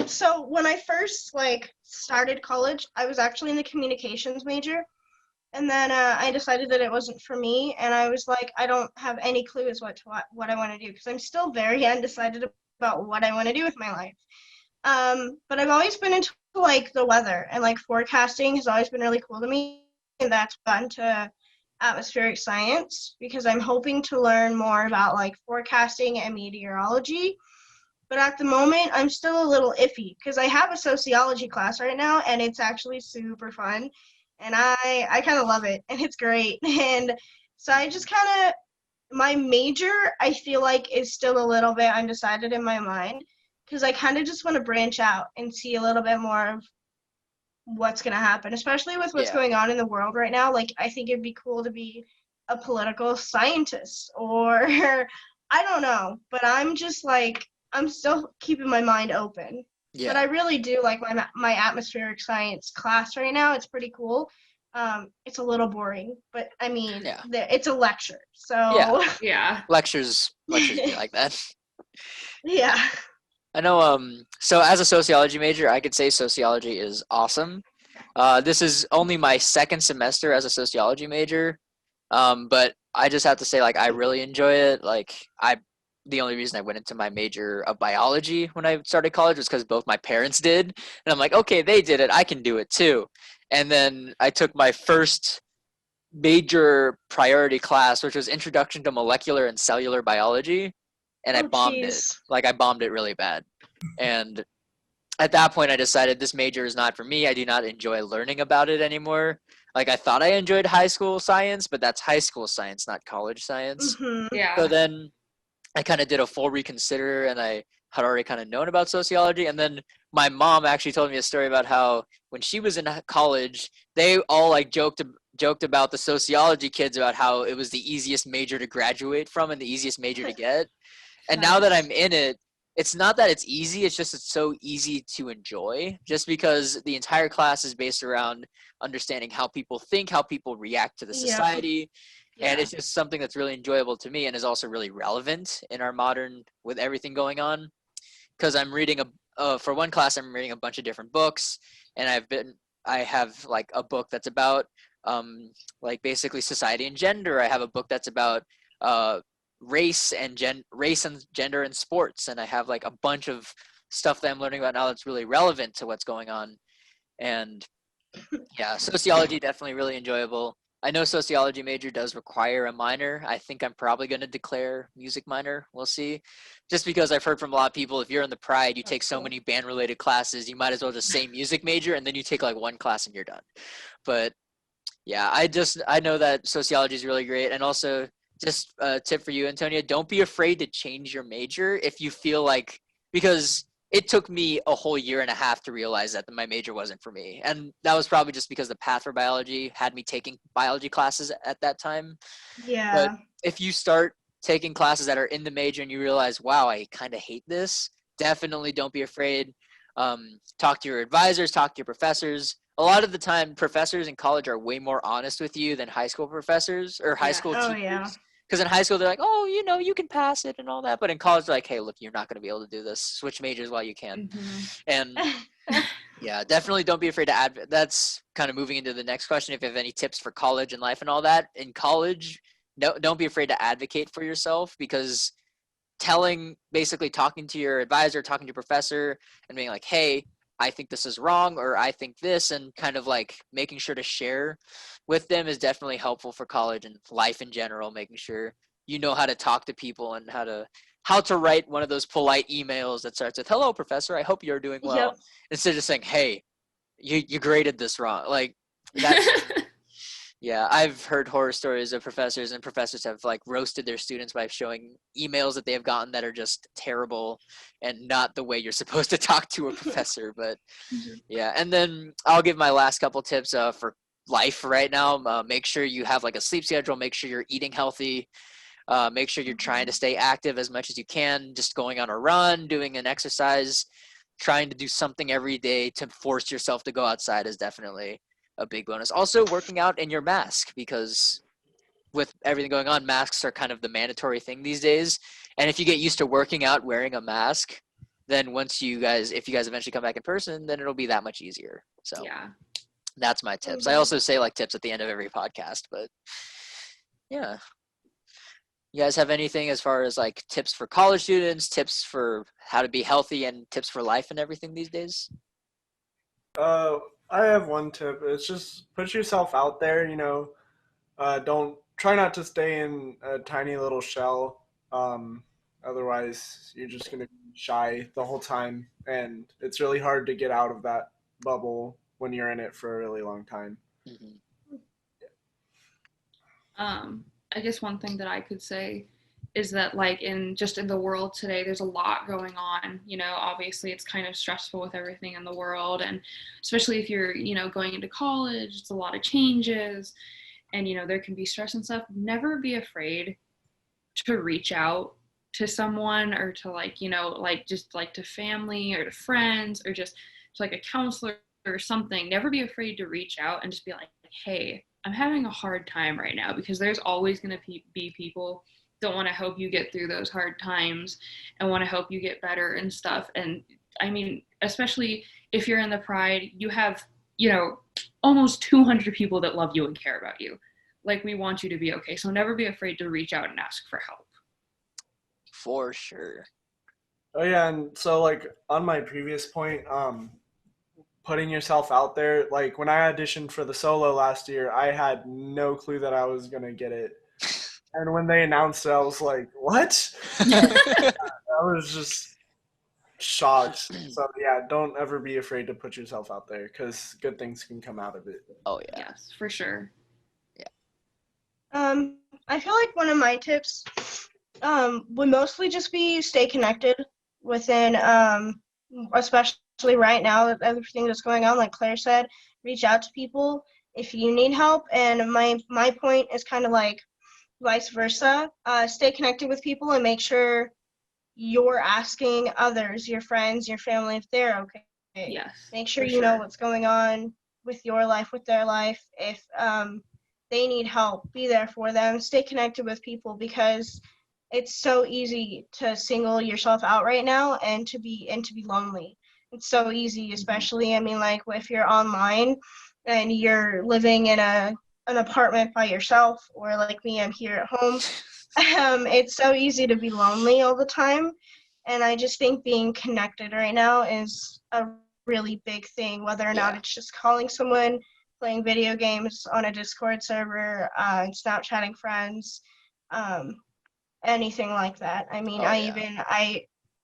Speaker 4: So when I first started college, I was actually in the communications major, and then I decided that it wasn't for me, and I was like, I don't have any clue as what I want to do, because I'm still very undecided about what I want to do with my life. But I've always been into the weather, and forecasting has always been really cool to me, and that's gone to atmospheric science, because I'm hoping to learn more about forecasting and meteorology. But at the moment, I'm still a little iffy, because I have a sociology class right now, and it's actually super fun, and I kind of love it, and it's great. And so I just my major, I feel like, is still a little bit undecided in my mind, because I kind of just want to branch out and see a little bit more of what's going to happen, especially with what's going on in the world right now. I think it'd be cool to be a political scientist, or I don't know, but I'm just I'm still keeping my mind open.
Speaker 1: Yeah.
Speaker 4: But I really do like my atmospheric science class right now. It's pretty cool. It's a little boring, but I mean, it's a lecture, so
Speaker 3: yeah.
Speaker 1: Lectures be like that.
Speaker 4: Yeah.
Speaker 1: I know. So as a sociology major, I could say sociology is awesome. This is only my second semester as a sociology major, but I just have to say, I really enjoy it. The only reason I went into my major of biology when I started college was because both my parents did, and I'm like, okay, they did it, I can do it too. And then I took my first major priority class, which was Introduction to Molecular and Cellular Biology, and I bombed it. I bombed it really bad. And at that point, I decided this major is not for me. I do not enjoy learning about it anymore. I thought I enjoyed high school science, but that's high school science, not college science.
Speaker 4: Mm-hmm.
Speaker 3: Yeah.
Speaker 1: So then I kind of did a full reconsider, and I had already kind of known about sociology. And then my mom actually told me a story about how when she was in college, they all joked about the sociology kids, about how it was the easiest major to graduate from and the easiest major to get. And now that I'm in it, it's not that it's easy, it's just it's so easy to enjoy, just because the entire class is based around understanding how people think, how people react to the society. Yeah. And it's just something that's really enjoyable to me, and is also really relevant in our modern, with everything going on. Because I'm reading for one class, I'm reading a bunch of different books, and I have a book that's about basically society and gender. I have a book that's about race and gender in sports, and I have a bunch of stuff that I'm learning about now that's really relevant to what's going on. And yeah, sociology definitely really enjoyable. I know sociology major does require a minor. I think I'm probably going to declare music minor. We'll see. Just because I've heard from a lot of people, if you're in the Pride, you take so many band-related classes, you might as well just say music major, and then you take one class and you're done. But yeah, I know that sociology is really great. And also, just a tip for you, Antonia, don't be afraid to change your major if you feel because it took me a whole year and a half to realize that my major wasn't for me. And that was probably just because the path for biology had me taking biology classes at that time. But
Speaker 4: Yeah.
Speaker 1: if you start taking classes that are in the major and you realize, wow, I kind of hate this, definitely don't be afraid. Talk to your advisors, talk to your professors. A lot of the time, professors in college are way more honest with you than high school professors or high
Speaker 3: Yeah.
Speaker 1: school
Speaker 4: Oh
Speaker 1: teachers.
Speaker 4: yeah.
Speaker 1: Because in high school, they're like, oh, you can pass it and all that. But in college, they're like, hey, look, you're not going to be able to do this. Switch majors while you can. And yeah, definitely don't be afraid to that's kind of moving into the next question. If you have any tips for college and life and all that. In college, no, don't be afraid to advocate for yourself, because basically talking to your advisor, talking to your professor and being like, hey, I think this is wrong, or I think this, and kind of like making sure to share with them is definitely helpful for college and life in general, making sure you know how to talk to people and how to write one of those polite emails that starts with, hello, professor, I hope you're doing well.
Speaker 4: Yep.
Speaker 1: Instead of saying, hey, you graded this wrong. Like that's yeah, I've heard horror stories of professors, and professors have like roasted their students by showing emails that they have gotten that are just terrible and not the way you're supposed to talk to a professor. But yeah, and then I'll give my last couple tips for life right now. Make sure you have like a sleep schedule. Make sure you're eating healthy. Make sure you're trying to stay active as much as you can. Just going on a run, doing an exercise, trying to do something every day to force yourself to go outside is definitely a big bonus. Also, working out in your mask, because with everything going on, masks are kind of the mandatory thing these days. And if you get used to working out wearing a mask, then if you guys eventually come back in person, then it'll be that much easier. So
Speaker 3: Yeah.
Speaker 1: that's my tips. I also say like tips at the end of every podcast, but yeah. You guys have anything as far as like tips for college students, tips for how to be healthy, and tips for life and everything these days?
Speaker 2: I have one tip. It's just put yourself out there. Don't try not to stay in a tiny little shell. Otherwise, you're just gonna be shy the whole time, and it's really hard to get out of that bubble when you're in it for a really long time.
Speaker 1: Mm-hmm.
Speaker 3: I guess one thing that I could say is that like in the world today, there's a lot going on. Obviously it's kind of stressful with everything in the world, and especially if you're going into college, it's a lot of changes, and there can be stress and stuff. Never be afraid to reach out to someone, or to just like to family or to friends, or just to like a counselor or something. Never be afraid to reach out and just be like, hey, I'm having a hard time right now, because there's always going to be people that want to help you get through those hard times and want to help you get better and stuff. And I mean, especially if you're in the Pride, you have, almost 200 people that love you and care about you. Like, we want you to be okay. So never be afraid to reach out and ask for help.
Speaker 1: For sure.
Speaker 2: Oh yeah, and so like on my previous point, putting yourself out there. Like when I auditioned for the solo last year, I had no clue that I was gonna get it. And when they announced it, I was like, what? I was just shocked. So yeah, don't ever be afraid to put yourself out there, because good things can come out of it.
Speaker 1: Oh yeah.
Speaker 3: Yes, for sure.
Speaker 4: I feel like one of my tips would mostly just be stay connected within, especially right now with everything that's going on. Like Claire said, reach out to people if you need help. And my point is kind of like vice versa. Stay connected with people and make sure you're asking others, your friends, your family, if they're okay.
Speaker 3: Yes.
Speaker 4: Make sure you know what's going on with your life, with their life. If they need help, be there for them. Stay connected with people, because it's so easy to single yourself out right now and to be lonely. It's so easy, especially, I mean, like if you're online and you're living in an apartment by yourself, or like me, I'm here at home. It's so easy to be lonely all the time. And I just think being connected right now is a really big thing, whether or not it's just calling someone, playing video games on a Discord server, Snapchatting friends, anything like that. I mean,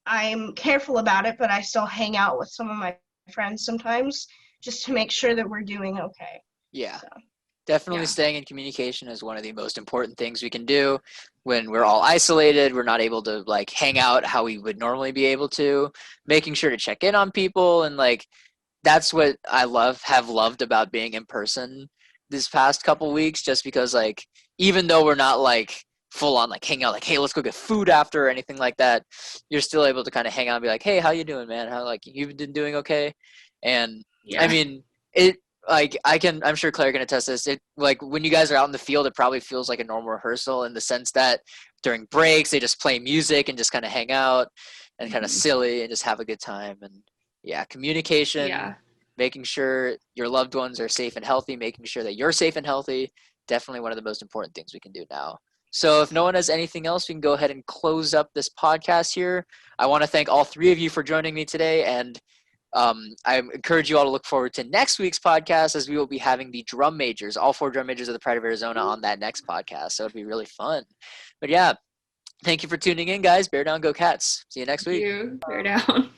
Speaker 4: I'm careful about it, but I still hang out with some of my friends sometimes just to make sure that we're doing okay.
Speaker 1: Yeah.
Speaker 4: So.
Speaker 1: Definitely
Speaker 3: Yeah.
Speaker 1: staying in communication is one of the most important things we can do when we're all isolated. We're not able to like hang out how we would normally be able to. Making sure to check in on people, and like that's what I have loved about being in person this past couple weeks, just because like even though we're not like full on like hang out like, hey, let's go get food after or anything like that, you're still able to kind of hang out and be like, hey, how you doing, man? How like you've been doing okay? And I
Speaker 3: Yeah.
Speaker 1: mean it like I'm sure Claire can attest to this. It like when you guys are out in the field, it probably feels like a normal rehearsal in the sense that during breaks they just play music and just kind of hang out and kind of silly and just have a good time. And yeah, communication,
Speaker 3: Yeah.
Speaker 1: making sure your loved ones are safe and healthy, making sure that you're safe and healthy, definitely one of the most important things we can do now. So if no one has anything else, we can go ahead and close up this podcast here. I want to thank all three of you for joining me today, and I encourage you all to look forward to next week's podcast, as we will be having the drum majors, all 4 drum majors of the Pride of Arizona, on that next podcast. So it'll be really fun. But yeah, thank you for tuning in, guys. Bear down, go Cats. See you next
Speaker 3: Thank
Speaker 1: week.
Speaker 3: you. Bear down.